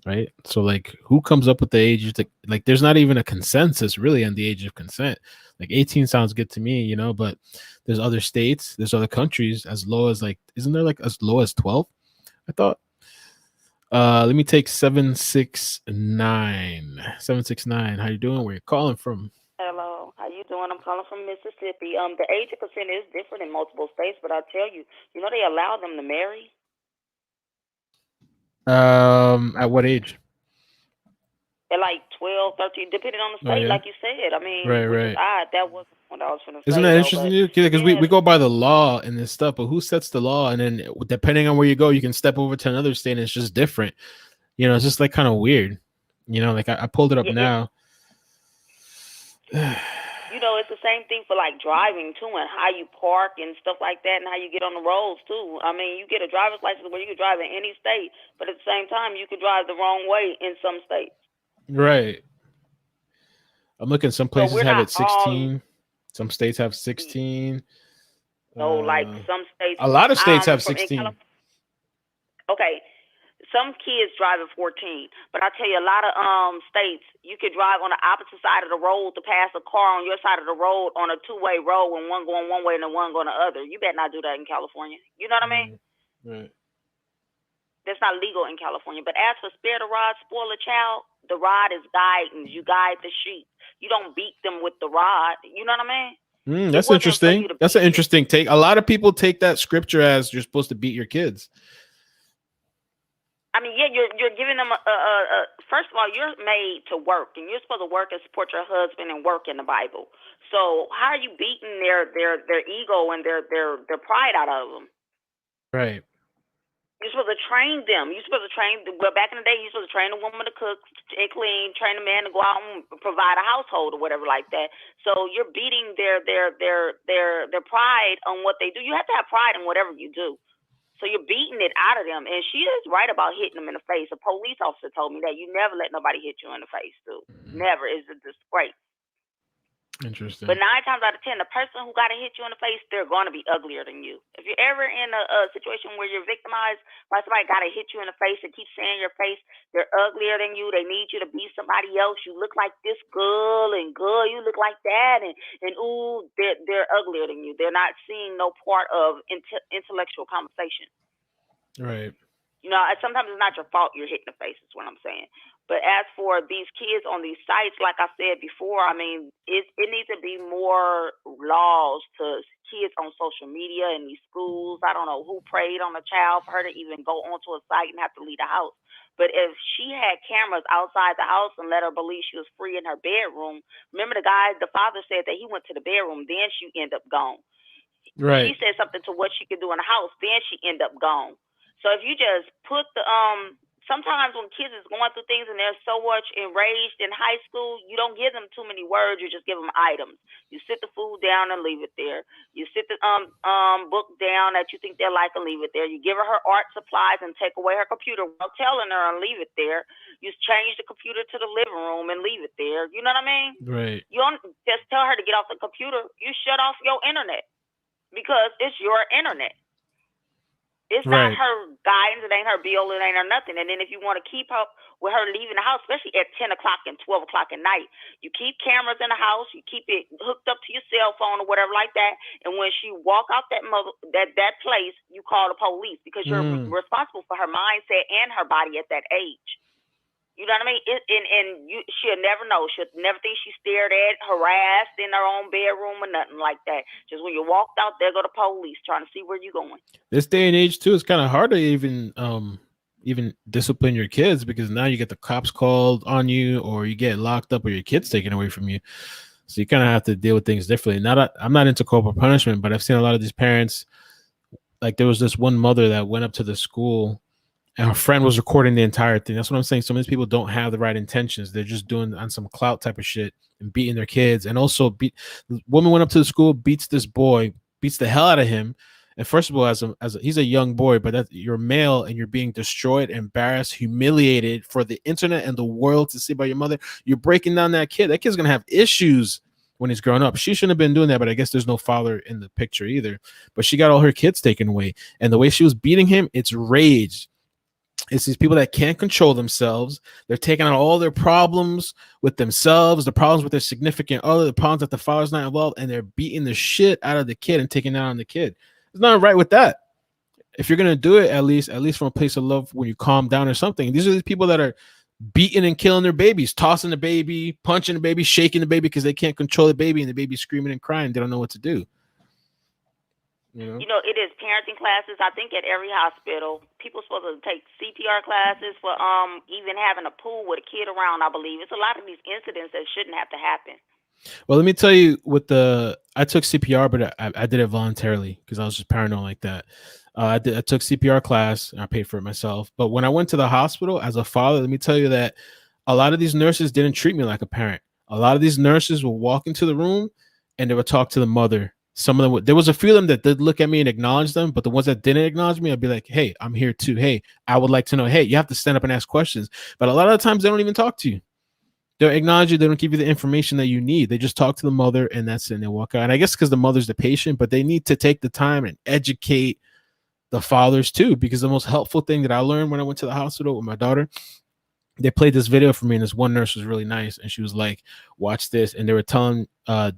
Right. So like who comes up with the age? Like there's not even a consensus really on the age of consent. Like 18 sounds good to me, but there's other states, there's other countries as low as isn't there as low as 12? I thought. Let me take 769. 769. How you doing? Where you calling from? Hello. How you doing? I'm calling from Mississippi. The age of consent is different in multiple states, but I tell you, they allow them to marry. At what age? At like 12, 13, depending on the state, like you said. I mean, which is odd. That wasn't what I was going to say. Isn't that interesting? Because we go by the law and this stuff, but who sets the law? And then depending on where you go, you can step over to another state and it's just different. It's just like kind of weird. Like I pulled it up now. It's the same thing for like driving too, and how you park and stuff like that, and how you get on the roads too. I mean, you get a driver's license where you can drive in any state, but at the same time, you could drive the wrong way in some states. Right. I'm looking. Some places have it 16. Some states have 16. So, like some states, a lot of states have 16. Okay. Some kids drive at 14, but I tell you, a lot of states, you could drive on the opposite side of the road to pass a car on your side of the road on a two-way road when one going one way and the one going the other. You better not do that in California. You know what I mean? Right. That's not legal in California. But as for spare the rod, spoil a child, the rod is guidance. You guide the sheep. You don't beat them with the rod. You know what I mean? That's interesting. That's an interesting take. A lot of people take that scripture as you're supposed to beat your kids. I mean, yeah, you're giving them first of all, you're made to work, and you're supposed to work and support your husband and work in the Bible. So how are you beating their ego and their pride out of them? Right. You're supposed to train them. You're supposed to train. Well, back in the day, you're supposed to train a woman to cook and clean, train a man to go out and provide a household or whatever like that. So you're beating their pride on what they do. You have to have pride in whatever you do. So you're beating it out of them. And she is right about hitting them in the face. A police officer told me that you never let nobody hit you in the face, too. Never. It's a disgrace. Interesting. But 9 times out of 10, the person who got to hit you in the face, they're going to be uglier than you. If you're ever in a situation where you're victimized by somebody got to hit you in the face and keep saying your face, they're uglier than you. They need you to be somebody else. You look like this girl, and girl, you look like that. And ooh, they're uglier than you. They're not seeing no part of intellectual conversation. Right. Sometimes it's not your fault you're hit in the face, is what I'm saying. But as for these kids on these sites, like I said before, I mean, it needs to be more laws to kids on social media and these schools. I don't know who preyed on a child for her to even go onto a site and have to leave the house. But if she had cameras outside the house and let her believe she was free in her bedroom, remember the father said that he went to the bedroom, then she ended up gone. Right. She said something to what she could do in the house, then she ended up gone. So if you just put sometimes when kids is going through things and they're so much enraged in high school, you don't give them too many words. You just give them items. You sit the food down and leave it there. You sit the book down that you think they'll like and leave it there. You give her art supplies and take away her computer while telling her and leave it there. You change the computer to the living room and leave it there. You know what I mean? Right. You don't just tell her to get off the computer. You shut off your internet because it's your internet. It's not her guidance. It ain't her bill. It ain't her nothing. And then if you want to keep up with her leaving the house, especially at 10 o'clock and 12 o'clock at night, you keep cameras in the house. You keep it hooked up to your cell phone or whatever like that. And when she walk out that place, you call the police because you're responsible for her mindset and her body at that age. You know what I mean? She'll never know. She'll never think she's stared at, harassed in her own bedroom or nothing like that. Just when you walked out, there go the police trying to see where you're going. This day and age too, it's kind of hard to even discipline your kids because now you get the cops called on you or you get locked up or your kids taken away from you. So you kind of have to deal with things differently. I'm not into corporal punishment, but I've seen a lot of these parents. Like there was this one mother that went up to the school and her friend was recording the entire thing. That's what I'm saying. Some of these people don't have the right intentions. They're just doing on some clout type of shit and beating their kids. And also the woman went up to the school, beats this boy, beats the hell out of him. And first of all, he's a young boy, but you're male and you're being destroyed, embarrassed, humiliated for the internet and the world to see by your mother. You're breaking down that kid. That kid's going to have issues when he's grown up. She shouldn't have been doing that, but I guess there's no father in the picture either. But she got all her kids taken away. And the way she was beating him, it's rage. It's these people that can't control themselves. They're taking on all their problems with themselves, the problems with their significant other, the problems that the father's not involved, and they're beating the shit out of the kid and taking out on the kid. There's nothing right with that. If you're gonna do it, at least from a place of love, when you calm down or something. These are the people that are beating and killing their babies, tossing the baby, punching the baby, shaking the baby because they can't control the baby, and the baby's screaming and crying. They don't know what to do. You know, it is parenting classes. I think at every hospital, people supposed to take CPR classes for even having a pool with a kid around. I believe it's a lot of these incidents that shouldn't have to happen. Well, let me tell you, I took CPR, but I did it voluntarily because I was just paranoid like that. I took CPR class and I paid for it myself. But when I went to the hospital as a father, let me tell you that a lot of these nurses didn't treat me like a parent. A lot of these nurses would walk into the room and they would talk to the mother. Some of them, there was a few of them that did look at me and acknowledge them, but the ones that didn't acknowledge me, I'd be like, hey, I'm here too. Hey, I would like to know. Hey, you have to stand up and ask questions. But a lot of the times they don't even talk to you. They'll acknowledge you. They don't give you the information that you need. They just talk to the mother and that's it. And they walk out. And I guess because the mother's the patient, but they need to take the time and educate the fathers too, because the most helpful thing that I learned when I went to the hospital with my daughter, they played this video for me, and this one nurse was really nice, and she was like, watch this. And they were telling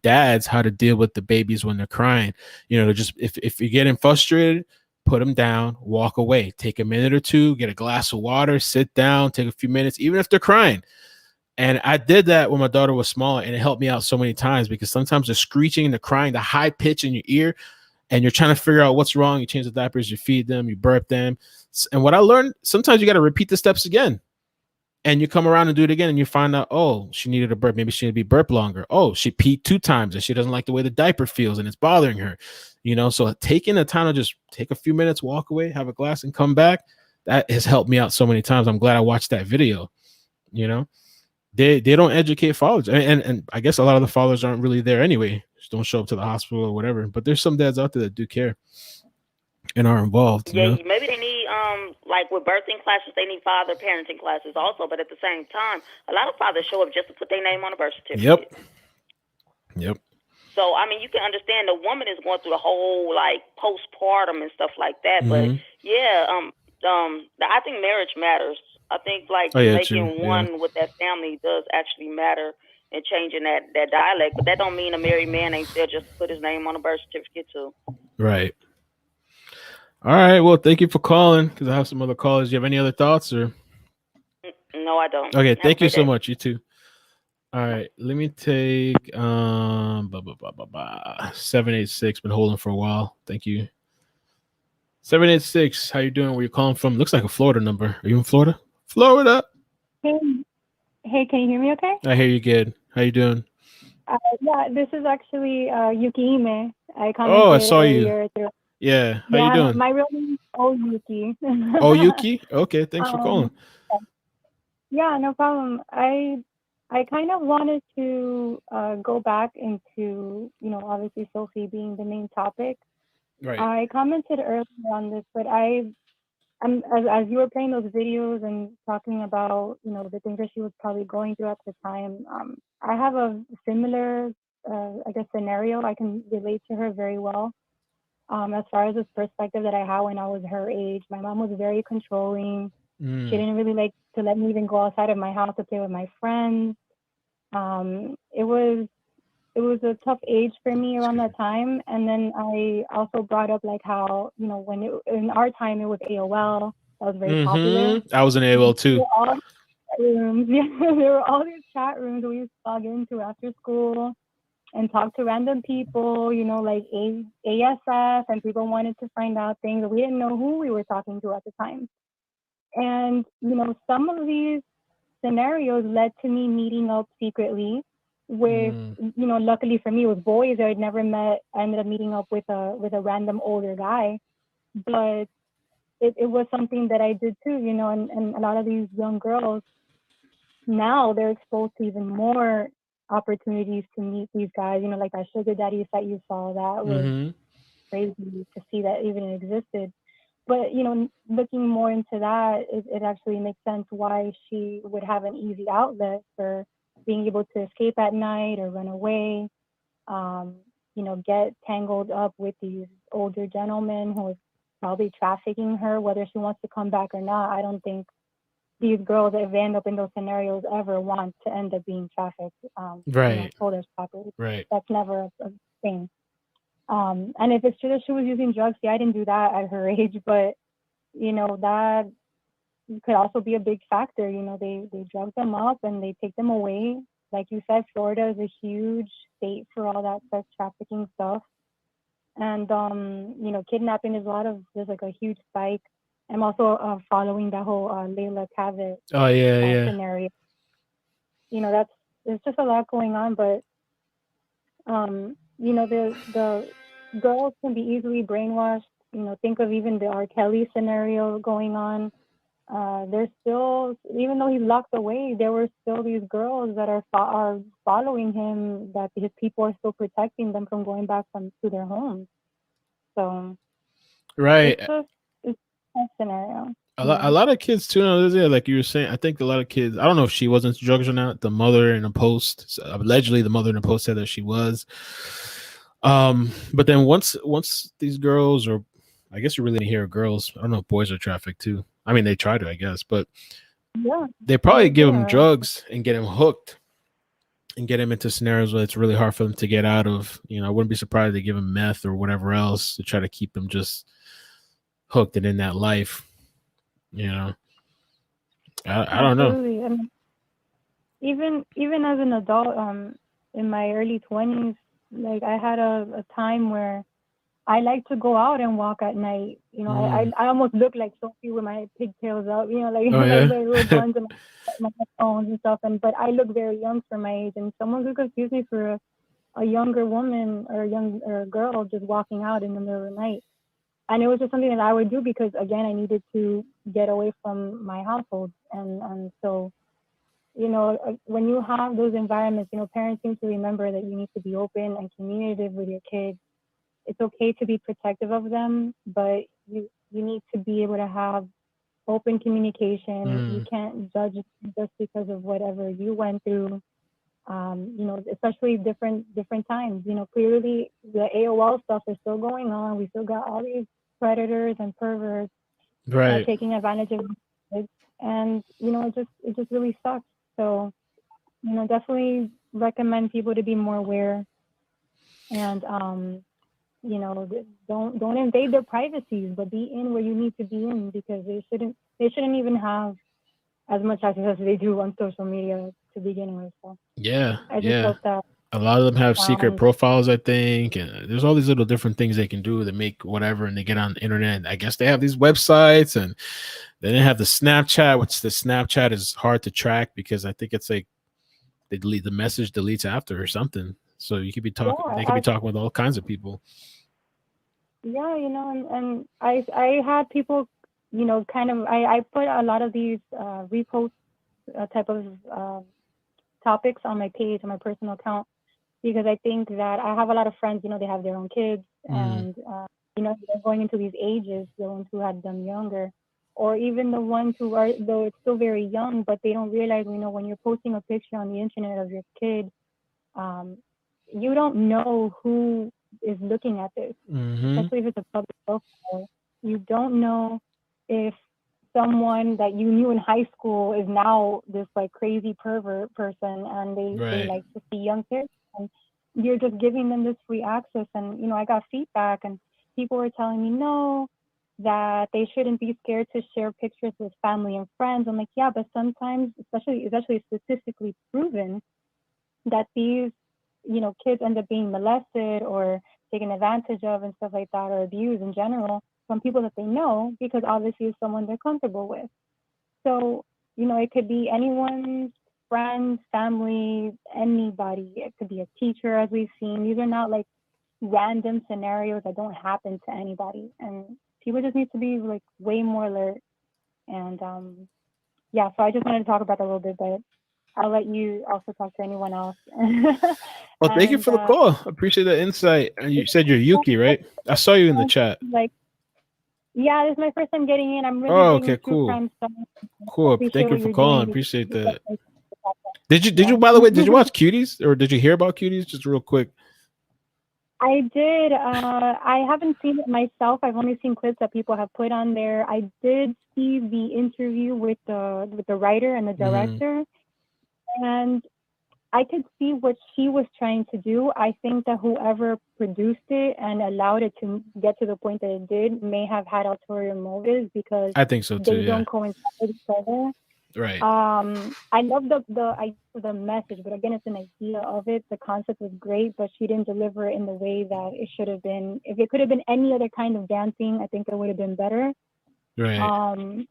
dads how to deal with the babies when they're crying. You know, just if you're getting frustrated, put them down, walk away, take a minute or two, get a glass of water, sit down, take a few minutes, even if they're crying. And I did that when my daughter was small, and it helped me out so many times, because sometimes the screeching and the crying, the high pitch in your ear, and you're trying to figure out what's wrong. You change the diapers, you feed them, you burp them. And what I learned, sometimes you got to repeat the steps again. And you come around and do it again, and you find out, oh, she needed a burp. Maybe she needed to be burped longer. Oh, she peed 2 times, and she doesn't like the way the diaper feels, and it's bothering her. You know, so taking the time to just take a few minutes, walk away, have a glass, and come back, that has helped me out so many times. I'm glad I watched that video. You know, they don't educate fathers, and I guess a lot of the fathers aren't really there anyway. Just don't show up to the hospital or whatever. But there's some dads out there that do care and are involved. Yeah, you know? Maybe they need like with birthing classes, they need father parenting classes also. But at the same time, a lot of fathers show up just to put their name on a birth certificate. Yep. So I mean, you can understand the woman is going through the whole like postpartum and stuff like that. But yeah, I think marriage matters. I think like making one with that family does actually matter, and changing that dialect. But that don't mean a married man ain't there just to put his name on a birth certificate too. Right. All right. Well, thank you for calling, because I have some other callers. Do you have any other thoughts? Or no, I don't. Okay. Thank you so much. You too. All right. Let me take 786. Been holding for a while. Thank you. 786. How you doing? Where you calling from? Looks like a Florida number. Are you in Florida? Florida. Hey, can you hear me okay? I hear you good. How you doing? Yeah, this is actually iCkEdMeL. I commented Oh, I saw you. earlier through- Yeah. How you doing? My real name is Oyuki. Oh, Yuki. Okay. Thanks for calling. Yeah, no problem. I kind of wanted to go back into, obviously Sophie being the main topic. Right. I commented earlier on this, but as you were playing those videos and talking about, the things that she was probably going through at the time, I have a similar, I guess, scenario. I can relate to her very well. As far as this perspective that I had when I was her age, my mom was very controlling. She didn't really like to let me even go outside of my house to play with my friends. It was a tough age for me around that time. And then I also brought up like how, when in our time it was AOL, that was very popular. I was in AOL too. There were all these chat rooms we used to log into after school and talk to random people, like ASF, and people wanted to find out things. We didn't know who we were talking to at the time. And, some of these scenarios led to me meeting up secretly with, luckily for me, with boys I had never met. I ended up meeting up with a random older guy. But it was something that I did too, and a lot of these young girls, now they're exposed to even more opportunities to meet these guys, like that sugar daddies that you saw. That was crazy to see that even existed. But looking more into that, it actually makes sense why she would have an easy outlet for being able to escape at night or run away, get tangled up with these older gentlemen who is probably trafficking her, whether she wants to come back or not. I don't think these girls that end up in those scenarios ever want to end up being trafficked, sold as property. Right. That's never a thing. And if it's true that she was using drugs, I didn't do that at her age, but that could also be a big factor. They drug them up and they take them away. Like you said, Florida is a huge state for all that sex trafficking stuff. And kidnapping is there's like a huge spike. I'm also following that whole Layla Cavett scenario. There's just a lot going on, but the girls can be easily brainwashed. Think of even the R. Kelly scenario going on. There's still, even though he's locked away, there were still these girls that are following him, that his people are still protecting them from going back to their homes. So, right. It's a scenario. A lot of kids too. Like you were saying, I think a lot of kids. I don't know if she was into drugs or not. The mother in a post, allegedly, the mother in a post said that she was. But then once these girls, or I guess you really didn't hear girls. I don't know if boys are trafficked too. I mean, they try to, I guess, but they probably give them drugs and get them hooked and get them into scenarios where it's really hard for them to get out of. I wouldn't be surprised if they give them meth or whatever else to try to keep them just hooked and in that life. I don't know. I mean, even as an adult, in my early 20s, like I had a time where I like to go out and walk at night. I almost look like Sophie with my pigtails up, like my little buns and my headphones and stuff. But I look very young for my age, and someone could confuse me for a younger woman or a girl just walking out in the middle of the night. And it was just something that I would do because, again, I needed to get away from my household. And so, when you have those environments, parents seem to remember that you need to be open and communicative with your kids. It's okay to be protective of them, but you need to be able to have open communication. You can't judge just because of whatever you went through. Especially different times. Clearly the AOL stuff is still going on. We still got all these predators and perverts taking advantage of kids, and it just really sucks. So definitely recommend people to be more aware, and don't invade their privacies, but be in where you need to be in, because they shouldn't even have as much access as they do on social media to begin with. So I just hope that a lot of them have secret profiles, I think, and there's all these little different things they can do to make whatever, and they get on the internet. I guess they have these websites, and then they have the Snapchat, which the Snapchat is hard to track because I think it's like they delete the message, deletes after or something. So you could be talking, they could be talking with all kinds of people. Yeah, and I had people, kind of, I put a lot of these repost type of topics on my page, on my personal account, because I think that I have a lot of friends, they have their own kids, and they're going into these ages, the ones who had them younger, or even the ones who are, though it's still very young, but they don't realize, when you're posting a picture on the internet of your kid, you don't know who is looking at this, especially if it's a public profile. You don't know if someone that you knew in high school is now this like crazy pervert person, and they like to see young kids, and you're just giving them this free access. And I got feedback, and people were telling me no, that they shouldn't be scared to share pictures with family and friends. I'm like, yeah, but sometimes, it's actually statistically proven that these kids end up being molested or taken advantage of and stuff like that, or abused in general from people that they know, because obviously it's someone they're comfortable with. So, it could be anyone's friend, family, anybody. It could be a teacher, as we've seen. These are not like random scenarios that don't happen to anybody. And people just need to be like way more alert. And yeah, so I just wanted to talk about that a little bit, but I'll let you also talk to anyone else. Well, thank you for the call. I appreciate the insight. And you said you're Yuki, right? I saw you in the chat. Yeah, this is my first time getting in. I'm really okay, cool. Cool. Thank you for you're calling. doing. Appreciate that. Did you by the way, did you watch Cuties, or did you hear about Cuties? Just real quick. I did. I haven't seen it myself. I've only seen clips that people have put on there. I did see the interview with the writer and the director, and I could see what she was trying to do. I think that whoever produced it and allowed it to get to the point that it did may have had ulterior motives, because I think so too. They don't coincide with each other. Right. I love the message, but again, it's an idea of it. The concept was great, but she didn't deliver it in the way that it should have been. If it could have been any other kind of dancing, I think it would have been better. Right.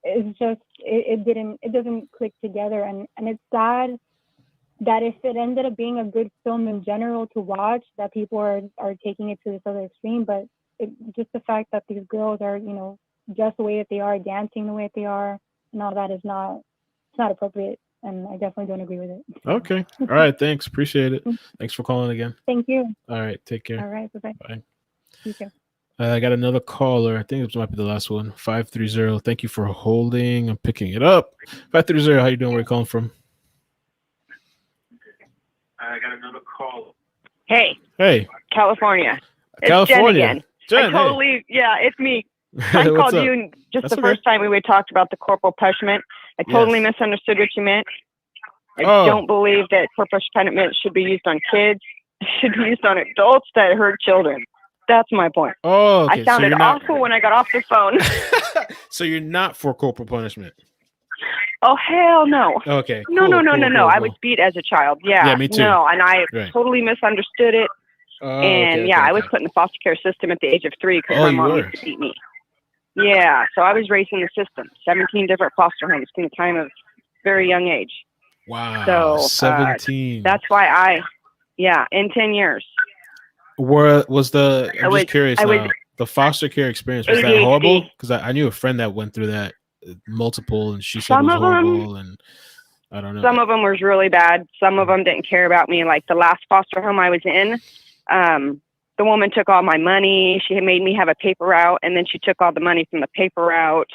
It's just it doesn't click together, and it's sad that if it ended up being a good film in general to watch, that people are taking it to this other extreme. But just the fact that these girls are, just the way that they are, dancing the way that they are, and all that it's not appropriate. And I definitely don't agree with it. Okay. All right. Thanks. Appreciate it. Thanks for calling again. Thank you. All right. Take care. All right. Bye-bye. Bye. You too. I got another caller. I think this might be the last one. 530. Thank you for holding. I'm picking it up. 530. How you doing? Where you calling from? I got another call. Hey. California. California. It's Jen again. Jen, it's me. I called you just the first time we talked about the corporal punishment. I totally misunderstood what you meant. I don't believe that corporal punishment should be used on kids. It should be used on adults that hurt children. That's my point. Oh, okay. I sounded awful when I got off the phone. So you're not for corporal punishment? Oh, hell no. Okay. No. I was beat as a child. Yeah, me too. No, and I totally misunderstood it. I was put in the foster care system at the age of 3 because my mom used to beat me. Yeah, so I was raised in the system, 17 different foster homes from the time of very young age. Wow. So 17. That's why in 10 years. I'm just curious now. The foster care experience, was that horrible? Because I knew a friend that went through that multiple, and she said it was horrible, and I don't know. Some of them was really bad. Some of them didn't care about me. Like the last foster home I was in, the woman took all my money. She had made me have a paper route, and then she took all the money from the paper route.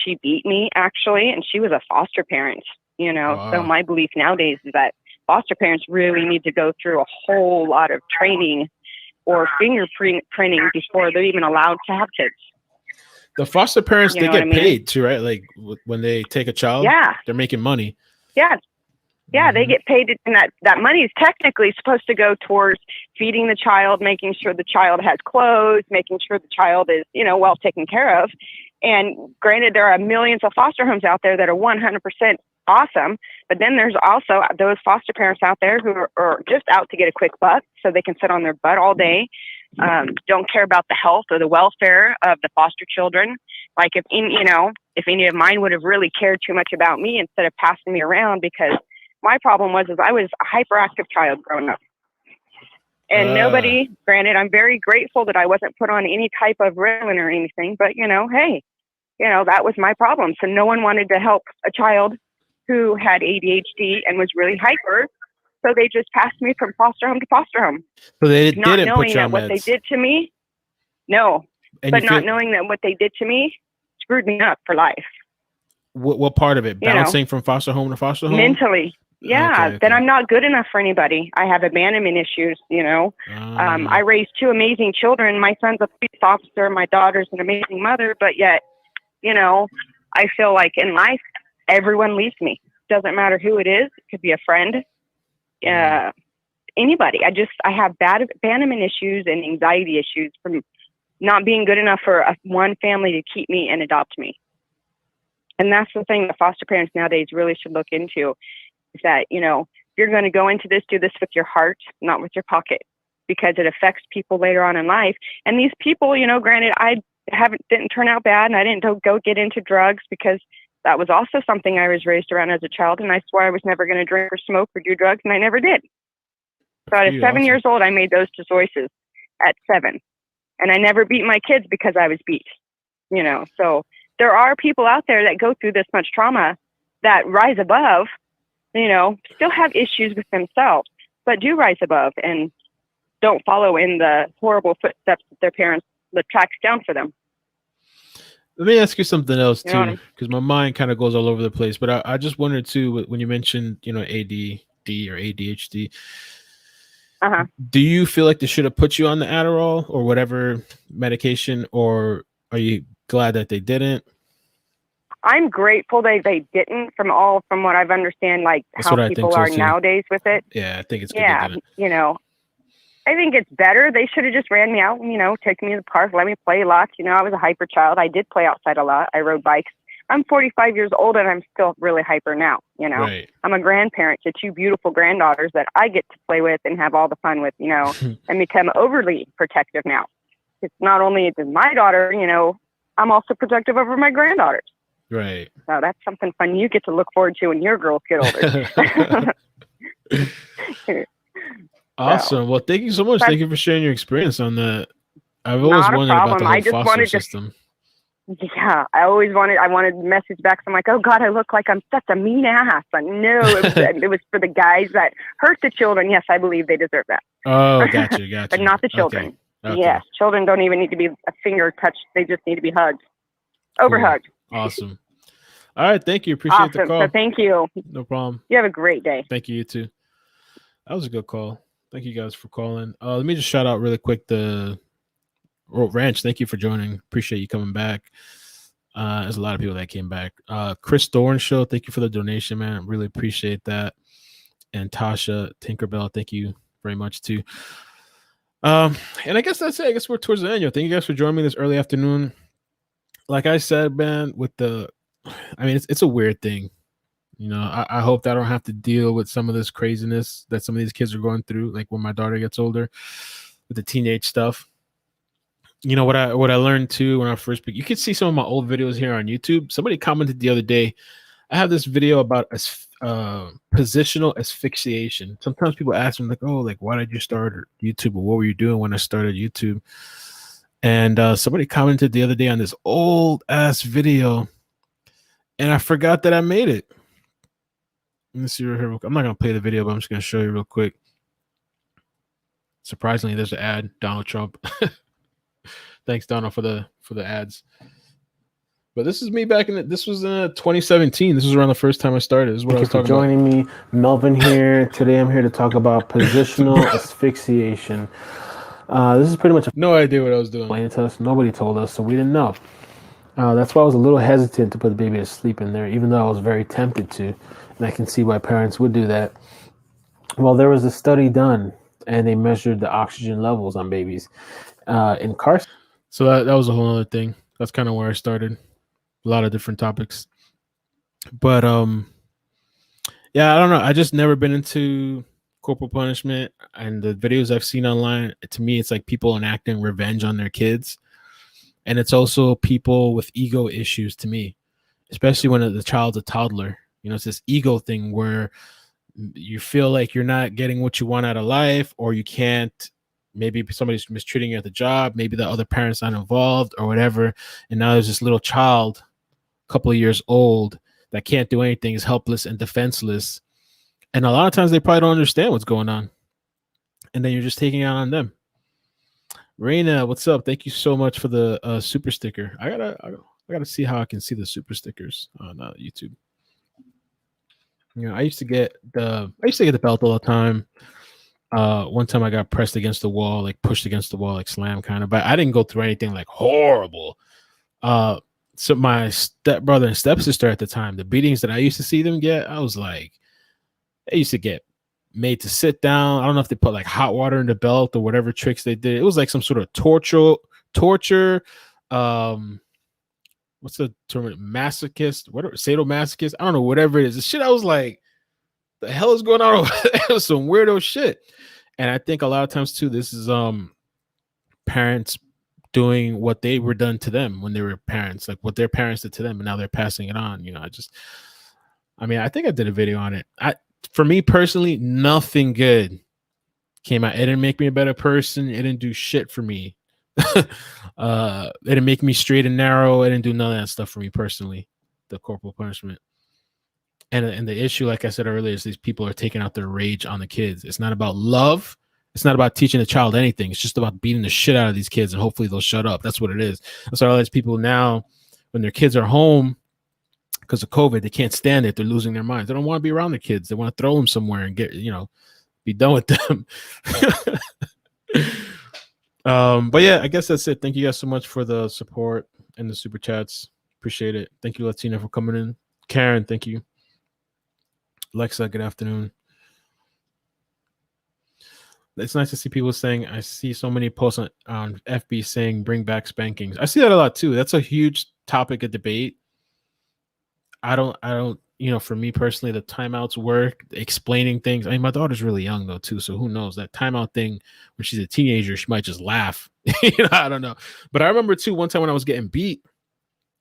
She beat me, actually, and she was a foster parent, Wow. So my belief nowadays is that foster parents really need to go through a whole lot of training or fingerprinting before they're even allowed to have kids. The foster parents, they get paid too, right? Like when they take a child, they're making money. Yeah. Yeah, they get paid, and that money is technically supposed to go towards feeding the child, making sure the child has clothes, making sure the child is, well taken care of. And granted, there are millions of foster homes out there that are 100% awesome, but then there's also those foster parents out there who are just out to get a quick buck so they can sit on their butt all day, don't care about the health or the welfare of the foster children. Like if any of mine would have really cared too much about me instead of passing me around, because my problem was I was a hyperactive child growing up. And nobody, granted, I'm very grateful that I wasn't put on any type of Ritalin or anything, but hey, that was my problem. So no one wanted to help a child who had ADHD and was really hyper. So they just passed me from foster home to foster home. So they not didn't knowing put you that on what meds. they did to me, no, And but you not feel- knowing that what they did to me screwed me up for life. What part of it? Bouncing from foster home to foster home? Mentally. Yeah, Okay. then I'm not good enough for anybody. I have abandonment issues, I raised two amazing children. My son's a police officer. My daughter's an amazing mother. But yet, I feel like in life, everyone leaves me. Doesn't matter who it is. It could be a friend, anybody. I have bad abandonment issues and anxiety issues from not being good enough for one family to keep me and adopt me. And that's the thing that foster parents nowadays really should look into. Is that, if you're going to go into this, do this with your heart, not with your pocket, because it affects people later on in life. And these people, granted, I didn't turn out bad, and I didn't go get into drugs because that was also something I was raised around as a child. And I swore I was never going to drink or smoke or do drugs, and I never did. So at 7 years old, I made those choices at 7. And I never beat my kids because I was beat, So there are people out there that go through this much trauma that rise above, still have issues with themselves, but do rise above and don't follow in the horrible footsteps that their parents tracks down for them. Let me ask you something else You know too, because my mind kind of goes all over the place. But I just wondered too, when you mentioned, ADD or ADHD, do you feel like they should have put you on the Adderall or whatever medication, or are you glad that they didn't? I'm grateful they didn't, from what I've understand, like That's how what I people think so, are too. nowadays with it. Yeah, I think it's good Yeah, they didn't. I think it's better. They should have just ran me out, taken me to the park, let me play lots. I was a hyper child. I did play outside a lot. I rode bikes. I'm 45 years old and I'm still really hyper now, Right. I'm a grandparent to 2 beautiful granddaughters that I get to play with and have all the fun with, and become overly protective now. It's not only is my daughter, I'm also protective over my granddaughters. Right. So that's something fun you get to look forward to when your girls get older. Awesome. Well, thank you so much. Thank you for sharing your experience on that. I've always Not a wondered about the problem. whole I just foster wanted to- system. Yeah, I wanted to message back. So I'm like, oh God, I look like I'm such a mean ass. But no, it was for the guys that hurt the children. Yes, I believe they deserve that. Oh, gotcha. But not the children. Okay. Yes, children don't even need to be a finger touched. They just need to be hugged. Overhugged. Awesome. All right. Thank you. Appreciate the Awesome. call. So thank you. No problem. You have a great day. Thank you. You too. That was a good call. Thank you guys for calling. Let me just shout out really quick the Ranch. Thank you for joining. Appreciate you coming back. There's a lot of people that came back. Chris Thorne Show, thank you for the donation, man. Really appreciate that. And Tasha Tinkerbell, thank you very much too. And I guess that's it. I guess we're towards the end. Thank you guys for joining me this early afternoon. Like I said, man, it's a weird thing. I hope that I don't have to deal with some of this craziness that some of these kids are going through, like when my daughter gets older with the teenage stuff. What I learned too when I first you could see some of my old videos here on YouTube. Somebody commented the other day, I have this video about positional asphyxiation. Sometimes people ask me like, oh, like why did you start YouTube, or what were you doing when I started YouTube? And somebody commented the other day on this old ass video, and I forgot that I made it. Let me see right here. I'm not gonna play the video, but I'm just gonna show you real quick. Surprisingly, there's an ad. Donald Trump. Thanks, Donald, for the ads. But this is me back this was in 2017. This was around the first time I started. This is what I was talking about. Joining me, Melvin here. Today I'm here to talk about positional asphyxiation. This is pretty much no idea what I was doing. Explained to us. Nobody told us, so we didn't know. That's why I was a little hesitant to put the baby to sleep in there, even though I was very tempted to. And I can see why parents would do that. Well, there was a study done, and they measured the oxygen levels on babies in car. So that was a whole other thing. That's kind of where I started. A lot of different topics. But yeah, I don't know. I just never been into corporal punishment, and the videos I've seen online, to me, it's like people enacting revenge on their kids. And it's also people with ego issues to me, especially when the child's a toddler. It's this ego thing where you feel like you're not getting what you want out of life, or you can't maybe somebody's mistreating you at the job, maybe the other parent's not involved or whatever, and now there's this little child, a couple of years old, that can't do anything, is helpless and defenseless, and a lot of times they probably don't understand what's going on, and then you're just taking it out on them. Raina, what's up? Thank you so much for the super sticker. I gotta see how I can see the super stickers on YouTube. You know, I used to get the belt all the time. One time I got pressed against the wall, like pushed against the wall, like slam kind of, but I didn't go through anything like horrible. So my stepbrother and stepsister at the time, the beatings that I used to see them get, I was like, they used to get made to sit down. I don't know if they put like hot water in the belt or whatever tricks they did. It was like some sort of torture. What's the term? Masochist? What? Sadomasochist? I don't know. Whatever it is. The shit. I was like, the hell is going on over there? It was some weirdo shit. And I think a lot of times too, this is parents doing what they were done to them when they were parents, like what their parents did to them, and now they're passing it on. You know, I think I did a video on it. For me personally, nothing good came out. It didn't make me a better person. It didn't do shit for me. It didn't make me straight and narrow. It didn't do none of that stuff for me personally, the corporal punishment. And the issue, like I said earlier, is these people are taking out their rage on the kids. It's not about love. It's not about teaching a child anything. It's just about beating the shit out of these kids, and hopefully they'll shut up. That's what it is. That's why all these people now, when their kids are home, because of COVID, they can't stand it. They're losing their minds. They don't want to be around their kids. They want to throw them somewhere and be done with them. But yeah, I guess that's it. Thank you guys so much for the support and the super chats. Appreciate it. Thank you, Latina, for coming in. Karen, thank you. Alexa, good afternoon. It's nice to see people saying, I see so many posts on FB saying bring back spankings. I see that a lot too. That's a huge topic of debate. I don't, for me personally, the timeouts work, explaining things. I mean, my daughter's really young though too, so who knows? That timeout thing, when she's a teenager, she might just laugh. I don't know. But I remember too, one time when I was getting beat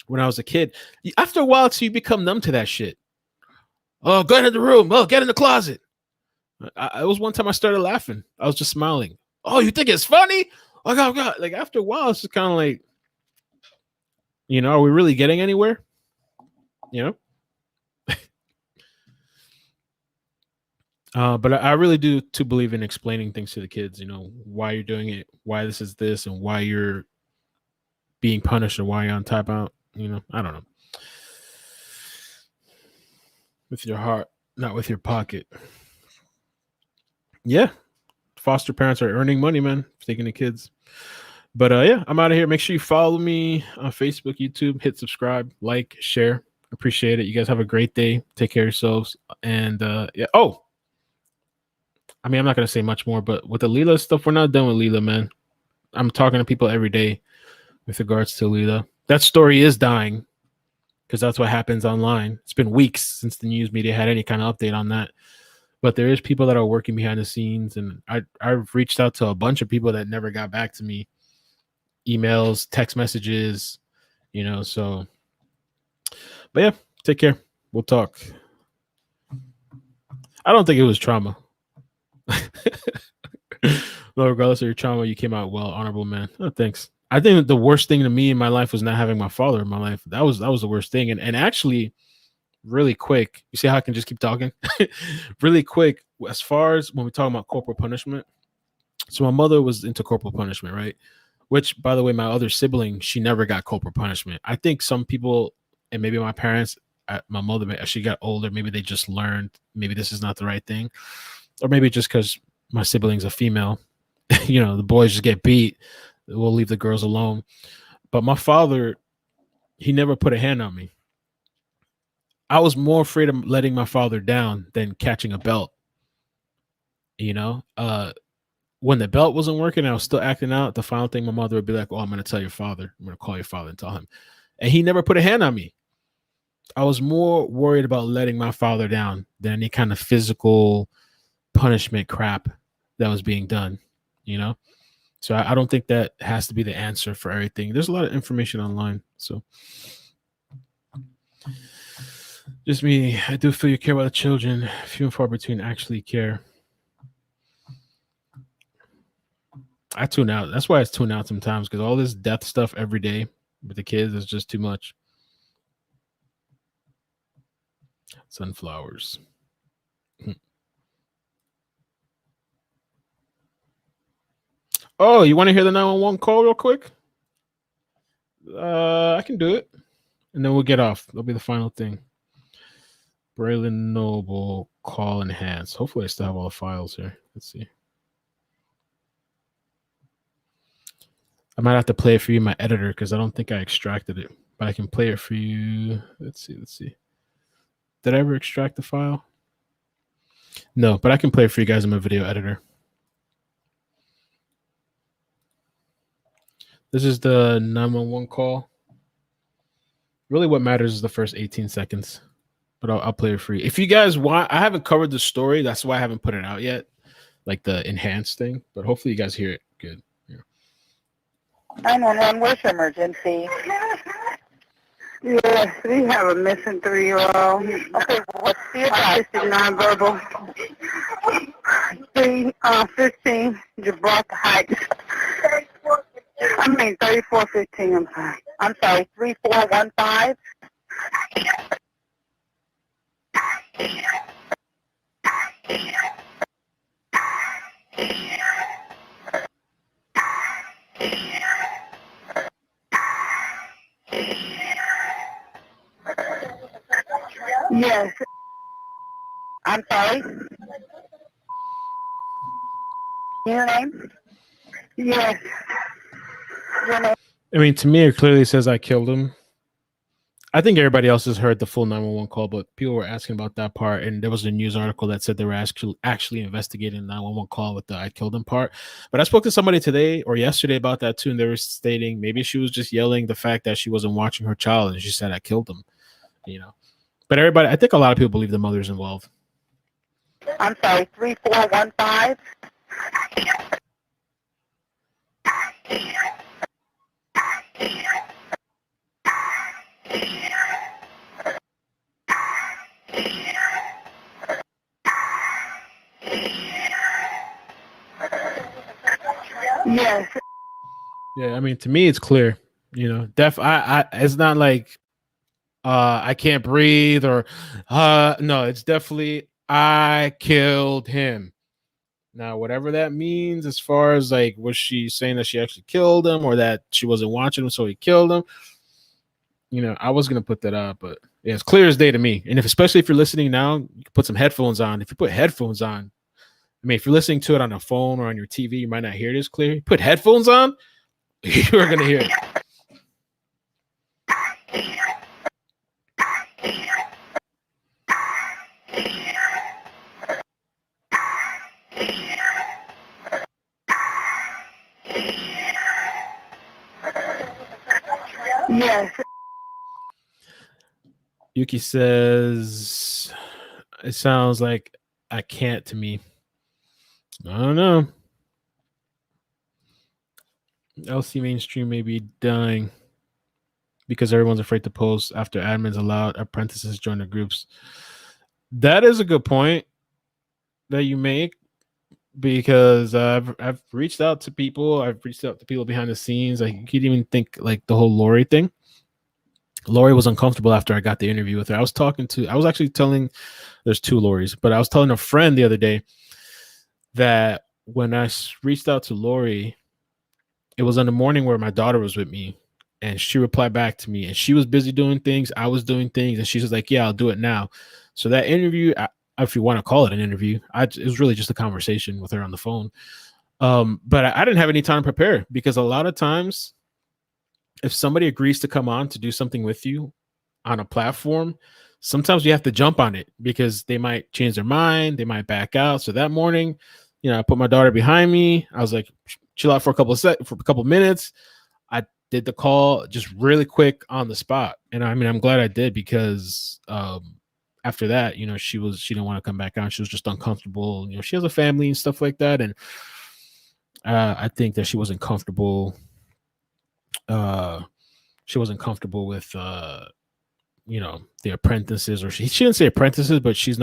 when I was a kid, after a while, you become numb to that shit. Oh, go into the room. Oh, get in the closet. It was one time I started laughing. I was just smiling. Oh, you think it's funny? Oh God. Like after a while, it's just kind of like, are we really getting anywhere? But I really do too believe in explaining things to the kids, why you're doing it, why this is this, and why you're being punished or why you're on timeout. I don't know. With your heart, not with your pocket. Yeah. Foster parents are earning money, man, for taking the kids. But yeah, I'm out of here. Make sure you follow me on Facebook, YouTube, hit subscribe, like, share. Appreciate it. You guys have a great day. Take care of yourselves. And yeah. Oh, I mean, I'm not going to say much more, but with the Leela stuff, we're not done with Leela, man. I'm talking to people every day with regards to Leela. That story is dying because that's what happens online. It's been weeks since the news media had any kind of update on that. But there is people that are working behind the scenes, and I've reached out to a bunch of people that never got back to me. Emails, text messages, so. But yeah, take care. We'll talk. I don't think it was trauma. No, regardless of your trauma, you came out well, honorable man. Oh, thanks. I think the worst thing to me in my life was not having my father in my life. That was the worst thing. And actually, really quick, you see how I can just keep talking? Really quick, as far as when we talk about corporal punishment. So my mother was into corporal punishment, right? Which, by the way, my other sibling, she never got corporal punishment. I think some people, and maybe my parents, my mother, as she got older, maybe they just learned maybe this is not the right thing. Or maybe just because my sibling's a female, the boys just get beat. We'll leave the girls alone. But my father, he never put a hand on me. I was more afraid of letting my father down than catching a belt. When the belt wasn't working, I was still acting out. The final thing, my mother would be like, "Oh, I'm going to tell your father. I'm going to call your father and tell him." And he never put a hand on me. I was more worried about letting my father down than any kind of physical punishment crap that was being done, So I don't think that has to be the answer for everything. There's a lot of information online. So just me, I do feel you care about the children. Few and far between actually care. I tune out. That's why I tune out sometimes, because all this death stuff every day with the kids is just too much. Sunflowers. Oh, you want to hear the 911 call real quick? I can do it, and then we'll get off. That'll be the final thing. Braylon Noble call enhanced. Hopefully I still have all the files here. Let's see. I might have to play it for you in my editor because I don't think I extracted it, but I can play it for you. Let's see. Did I ever extract the file? No, but I can play it for you guys in my video editor. This is the 911 call. Really what matters is the first 18 seconds, but I'll play it for you. If you guys want, I haven't covered the story. That's why I haven't put it out yet, like the enhanced thing, but hopefully you guys hear it good. 911, where's your emergency? Yes, we have a missing 3-year-old. Okay, what's the advice? Nonverbal. 315 Gibraltar Heights. 3415. I'm sorry, 3415. Yes. I'm sorry. Your name? Yes. Your name? I mean, to me, it clearly says I killed him. I think everybody else has heard the full 911 call, but people were asking about that part, and there was a news article that said they were actually investigating the 911 call with the I killed him part. But I spoke to somebody today or yesterday about that too, and they were stating maybe she was just yelling the fact that she wasn't watching her child, and she said I killed him, you know. But everybody, I think a lot of people believe the mother's involved. I'm sorry, 3415. Yes. Yeah, I mean, to me, it's clear. You know, it's not like I can't breathe or no, it's definitely I killed him. Now, whatever that means, as far as like, was she saying that she actually killed him or that she wasn't watching him, so he killed him? You know, I was gonna put that up, but yeah, it's clear as day to me. And especially if you're listening now, you can put some headphones on. If you put headphones on, I mean, if you're listening to it on a phone or on your TV, you might not hear it as clear. Put headphones on, you are gonna hear it. Yes. Yuki says, it sounds like I can't to me. I don't know. LC mainstream may be dying because everyone's afraid to post after admins allowed apprentices join the groups. That is a good point that you make, because I've reached out to people. I've reached out to people behind the scenes. Like, you could even think like the whole Lori thing. Lori was uncomfortable after I got the interview with her. I was actually telling, there's two Loris, but I was telling a friend the other day that when I reached out to Lori, it was on the morning where my daughter was with me, and she replied back to me, and she was busy doing things. I was doing things, and she was like, yeah, I'll do it now. So that interview, if you want to call it an interview, it was really just a conversation with her on the phone. But I didn't have any time to prepare, because a lot of times if somebody agrees to come on to do something with you on a platform, sometimes you have to jump on it because they might change their mind. They might back out. So that morning, you know, I put my daughter behind me. I was like, chill out for a couple minutes. I did the call just really quick on the spot. And I mean, I'm glad I did, because after that, you know, she didn't want to come back on. She was just uncomfortable. You know, she has a family and stuff like that. And I think that she wasn't comfortable. She wasn't comfortable with, you know, the apprentices, or she didn't say apprentices, but she's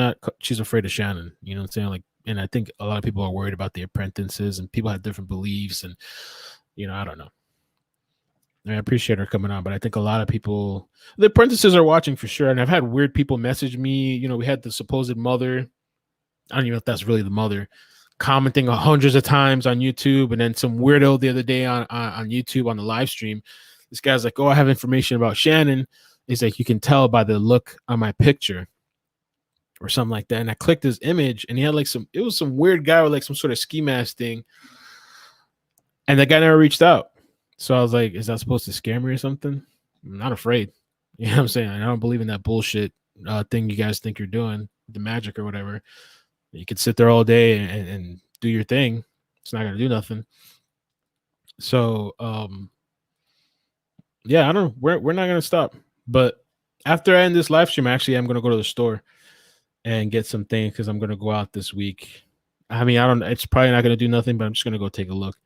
afraid of Shannon. You know what I'm saying? Like, And I think a lot of people are worried about the apprentices, and people have different beliefs, and I don't know. I appreciate her coming on, but I think a lot of people, the apprentices are watching for sure. And I've had weird people message me. We had the supposed mother. I don't even know if that's really the mother, commenting hundreds of times on YouTube. And then some weirdo the other day on YouTube on the live stream, this guy's like, "Oh, I have information about Shannon." He's like, "You can tell by the look on my picture," or something like that. And I clicked his image, and he had it was some weird guy with like some sort of ski mask thing. And the guy never reached out. So I was like, is that supposed to scare me or something? I'm not afraid. You know what I'm saying? I don't believe in that bullshit thing you guys think you're doing, the magic or whatever. You could sit there all day and do your thing. It's not going to do nothing. So, yeah, I don't know. We're not going to stop. But after I end this live stream, actually, I'm going to go to the store and get some things because I'm going to go out this week. I mean, it's probably not going to do nothing, but I'm just going to go take a look.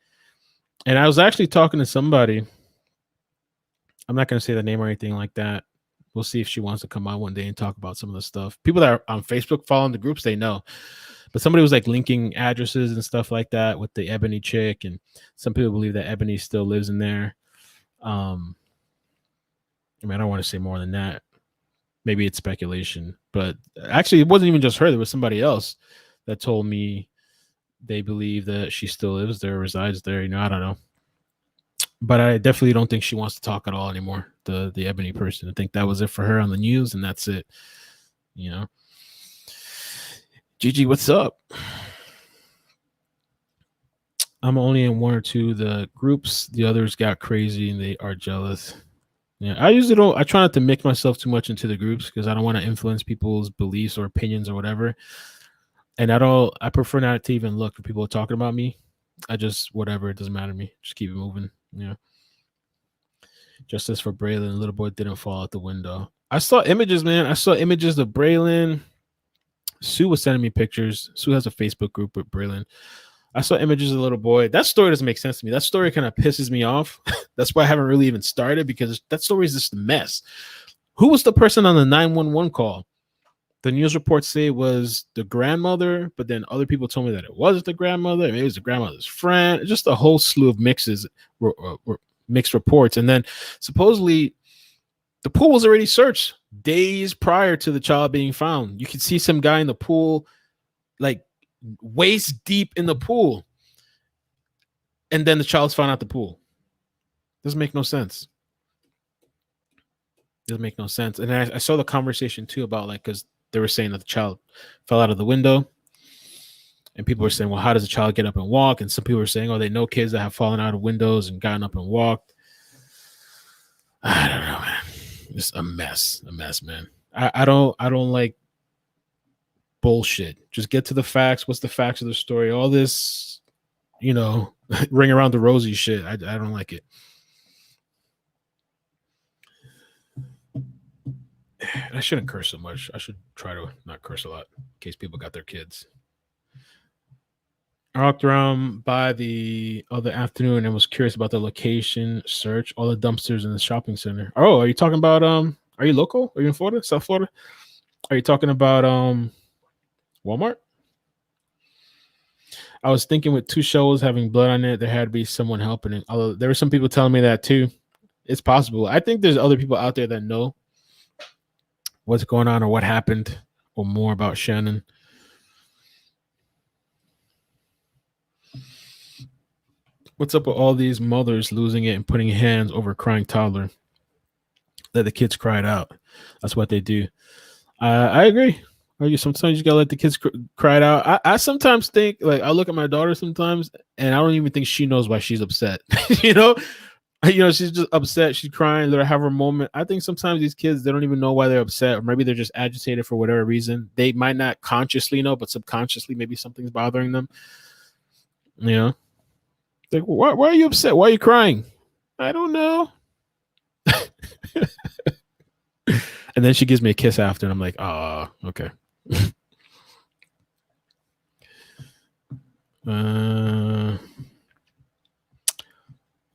And I was actually talking to somebody. I'm not going to say the name or anything like that. We'll see if she wants to come on one day and talk about some of the stuff. People that are on Facebook following the groups, they know. But somebody was like linking addresses and stuff like that with the Ebony chick. And some people believe that Ebony still lives in there. I mean, I don't want to say more than that. Maybe it's speculation. But actually, it wasn't even just her. There was somebody else that told me they believe that she still lives there, resides there. I don't know. But I definitely don't think she wants to talk at all anymore, the Ebony person. I think that was it for her on the news, and that's it. Gigi, what's up? I'm only in one or two of the groups. The others got crazy, and they are jealous. Yeah, I usually don't. I try not to mix myself too much into the groups because I don't want to influence people's beliefs or opinions or whatever. And I prefer not to even look for people talking about me. I just, whatever, it doesn't matter to me. Just keep it moving. Justice for Braylon. Little boy didn't fall out the window. I saw images, man. I saw images of Braylon. Sue was sending me pictures. Sue has a Facebook group with Braylon. I saw images of the little boy. That story doesn't make sense to me. That story kind of pisses me off. That's why I haven't really even started, because that story is just a mess. Who was the person on the 911 call? The news reports say it was the grandmother, but then other people told me that it wasn't the grandmother. Maybe it was the grandmother's friend. Just a whole slew of mixed reports. And then supposedly the pool was already searched days prior to the child being found. You could see some guy in the pool, like waist deep in the pool. And then the child's found out the pool. Doesn't make no sense. Doesn't make no sense. And I saw the conversation too about because they were saying that the child fell out of the window, and people were saying, well, how does a child get up and walk? And some people were saying, oh, they know kids that have fallen out of windows and gotten up and walked. I don't know, man. It's a mess, man. I don't like bullshit. Just get to the facts. What's the facts of the story? All this, ring around the rosy shit. I don't like it. I shouldn't curse so much. I should try to not curse a lot in case people got their kids. I walked around by the other afternoon and was curious about the location search, all the dumpsters in the shopping center. Oh, are you talking about are you local? Are you in Florida, South Florida? Are you talking about Walmart? I was thinking with 2 shovels having blood on it, there had to be someone helping it. Although there were some people telling me that too. It's possible. I think there's other people out there that know what's going on or what happened or more about Shannon. What's up with all these mothers losing it and putting hands over a crying toddler that the kids cried out? That's what they do. I agree. Sometimes you gotta let the kids cry it out. I sometimes think, I look at my daughter sometimes and I don't even think she knows why she's upset. She's just upset. She's crying. Let her have her moment. I think sometimes these kids, they don't even know why they're upset, or maybe they're just agitated for whatever reason. They might not consciously know, but subconsciously, maybe something's bothering them. Like, why are you upset? Why are you crying? I don't know. And then she gives me a kiss after, and I'm like, oh, okay.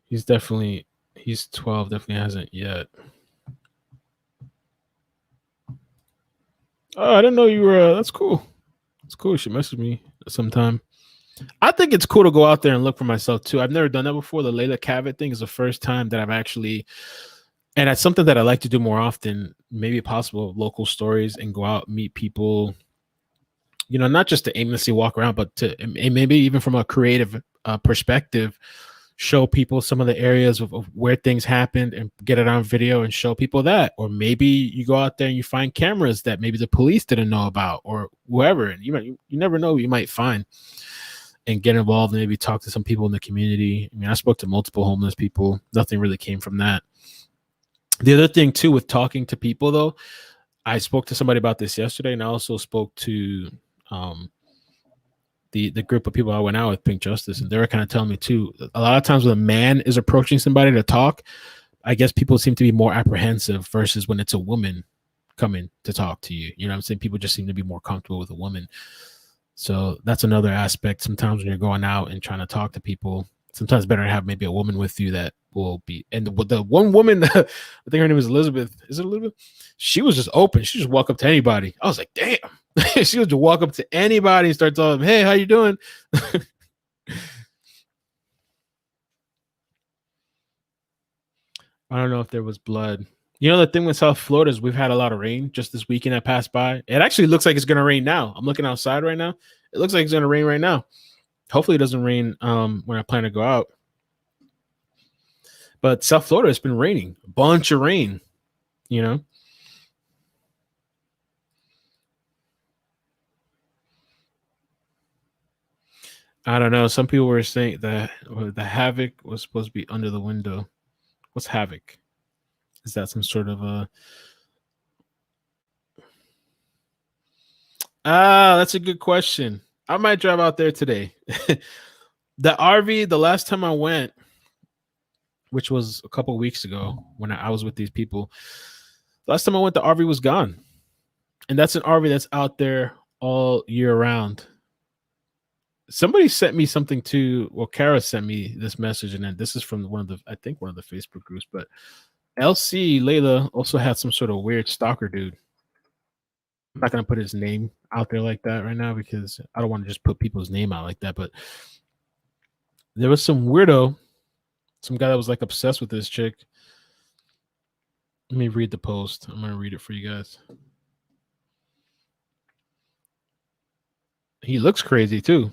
He's 12, definitely hasn't yet. Oh, I didn't know you were, that's cool. It's cool. She messaged me. sometime. I think it's cool to go out there and look for myself too. I've never done that before. The Layla Cavett thing is the first time that I've actually, and it's something that I like to do more often, maybe possible local stories and go out, meet people, you know, not just to aimlessly walk around, but to maybe even from a creative perspective, show people some of the areas of where things happened and get it on video and show people that. Or maybe you go out there and you find cameras that maybe the police didn't know about or whoever, and you never know what you might find. And get involved and maybe talk to some people in the community. I mean, I spoke to multiple homeless people. Nothing really came from that. The other thing too, with talking to people though, I spoke to somebody about this yesterday, and I also spoke to the group of people I went out with, Pink Justice, and they were kind of telling me too, a lot of times when a man is approaching somebody to talk, I guess people seem to be more apprehensive versus when it's a woman coming to talk to you. You know what I'm saying? People just seem to be more comfortable with a woman. So that's another aspect. Sometimes when you're going out and trying to talk to people, sometimes better to have maybe a woman with you that will be. And the one woman, I think her name is Elizabeth. Is it Elizabeth? She was just open. She just walk up to anybody. I was like, damn. She would just walk up to anybody and start telling them, hey, how you doing? I don't know if there was blood. You know, the thing with South Florida is we've had a lot of rain just this weekend that passed by. It actually looks like it's going to rain now. I'm looking outside right now. It looks like it's going to rain right now. Hopefully it doesn't rain when I plan to go out. But South Florida, it's been raining. A bunch of rain, you know. I don't know. Some people were saying that the Havoc was supposed to be under the window. What's Havoc? Is that some sort of a... that's a good question. I might drive out there today. The RV, the last time I went, which was a couple of weeks ago when I was with these people, last time I went, the RV was gone. And that's an RV that's out there all year round. Somebody sent me something too. Well, Kara sent me this message, and then this is from one of the Facebook groups, but LC Layla also had some sort of weird stalker dude. I'm not going to put his name out there like that right now because I don't want to just put people's name out like that. But there was some weirdo, some guy that was like obsessed with this chick. Let me read the post. I'm going to read it for you guys. He looks crazy too.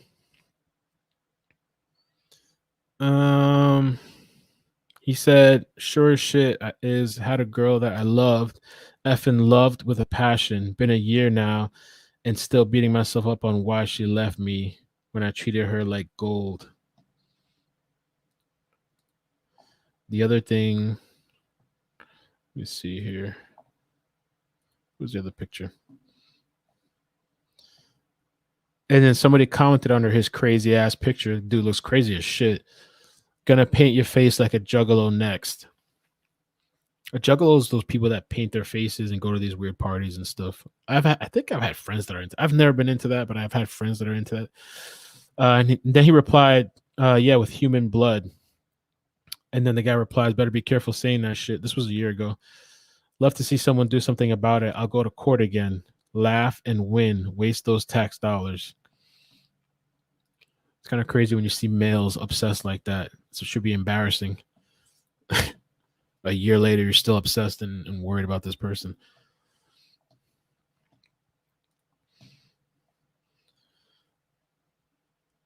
He said, sure as shit had a girl that I loved, effing loved with a passion. Been a year now and still beating myself up on why she left me when I treated her like gold. The other thing, let me see here. Who's the other picture? And then somebody commented under his crazy ass picture. Dude looks crazy as shit. Gonna paint your face like a juggalo next. A juggalo is those people that paint their faces and go to these weird parties and stuff. I think I've had friends that are into. I've never been into that, but I've had friends that are into that. And then he replied, "Yeah, with human blood." And then the guy replies, "Better be careful saying that shit." This was a year ago. Love to see someone do something about it. I'll go to court again. Laugh and win. Waste those tax dollars. It's kind of crazy when you see males obsessed like that. So it should be embarrassing. A year later, you're still obsessed and worried about this person.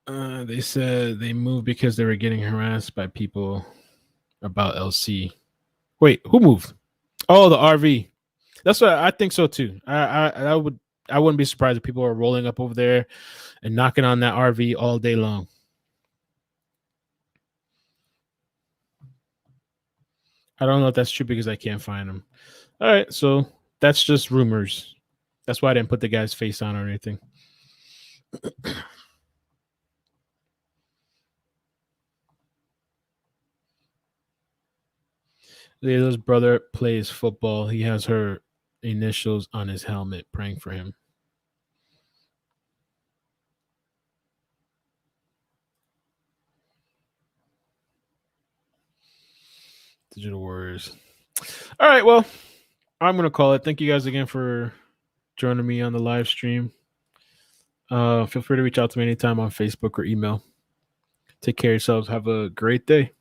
They said they moved because they were getting harassed by people about LC. Wait, who moved? Oh, the RV. That's what I think so too. I wouldn't be surprised if people are rolling up over there and knocking on that RV all day long. I don't know if that's true because I can't find them. All right, so that's just rumors. That's why I didn't put the guy's face on or anything. Layla's brother plays football. He has her initials on his helmet, praying for him. Digital Warriors. All right, well, I'm going to call it. Thank you guys again for joining me on the live stream. Feel free to reach out to me anytime on Facebook or email. Take care of yourselves. Have a great day.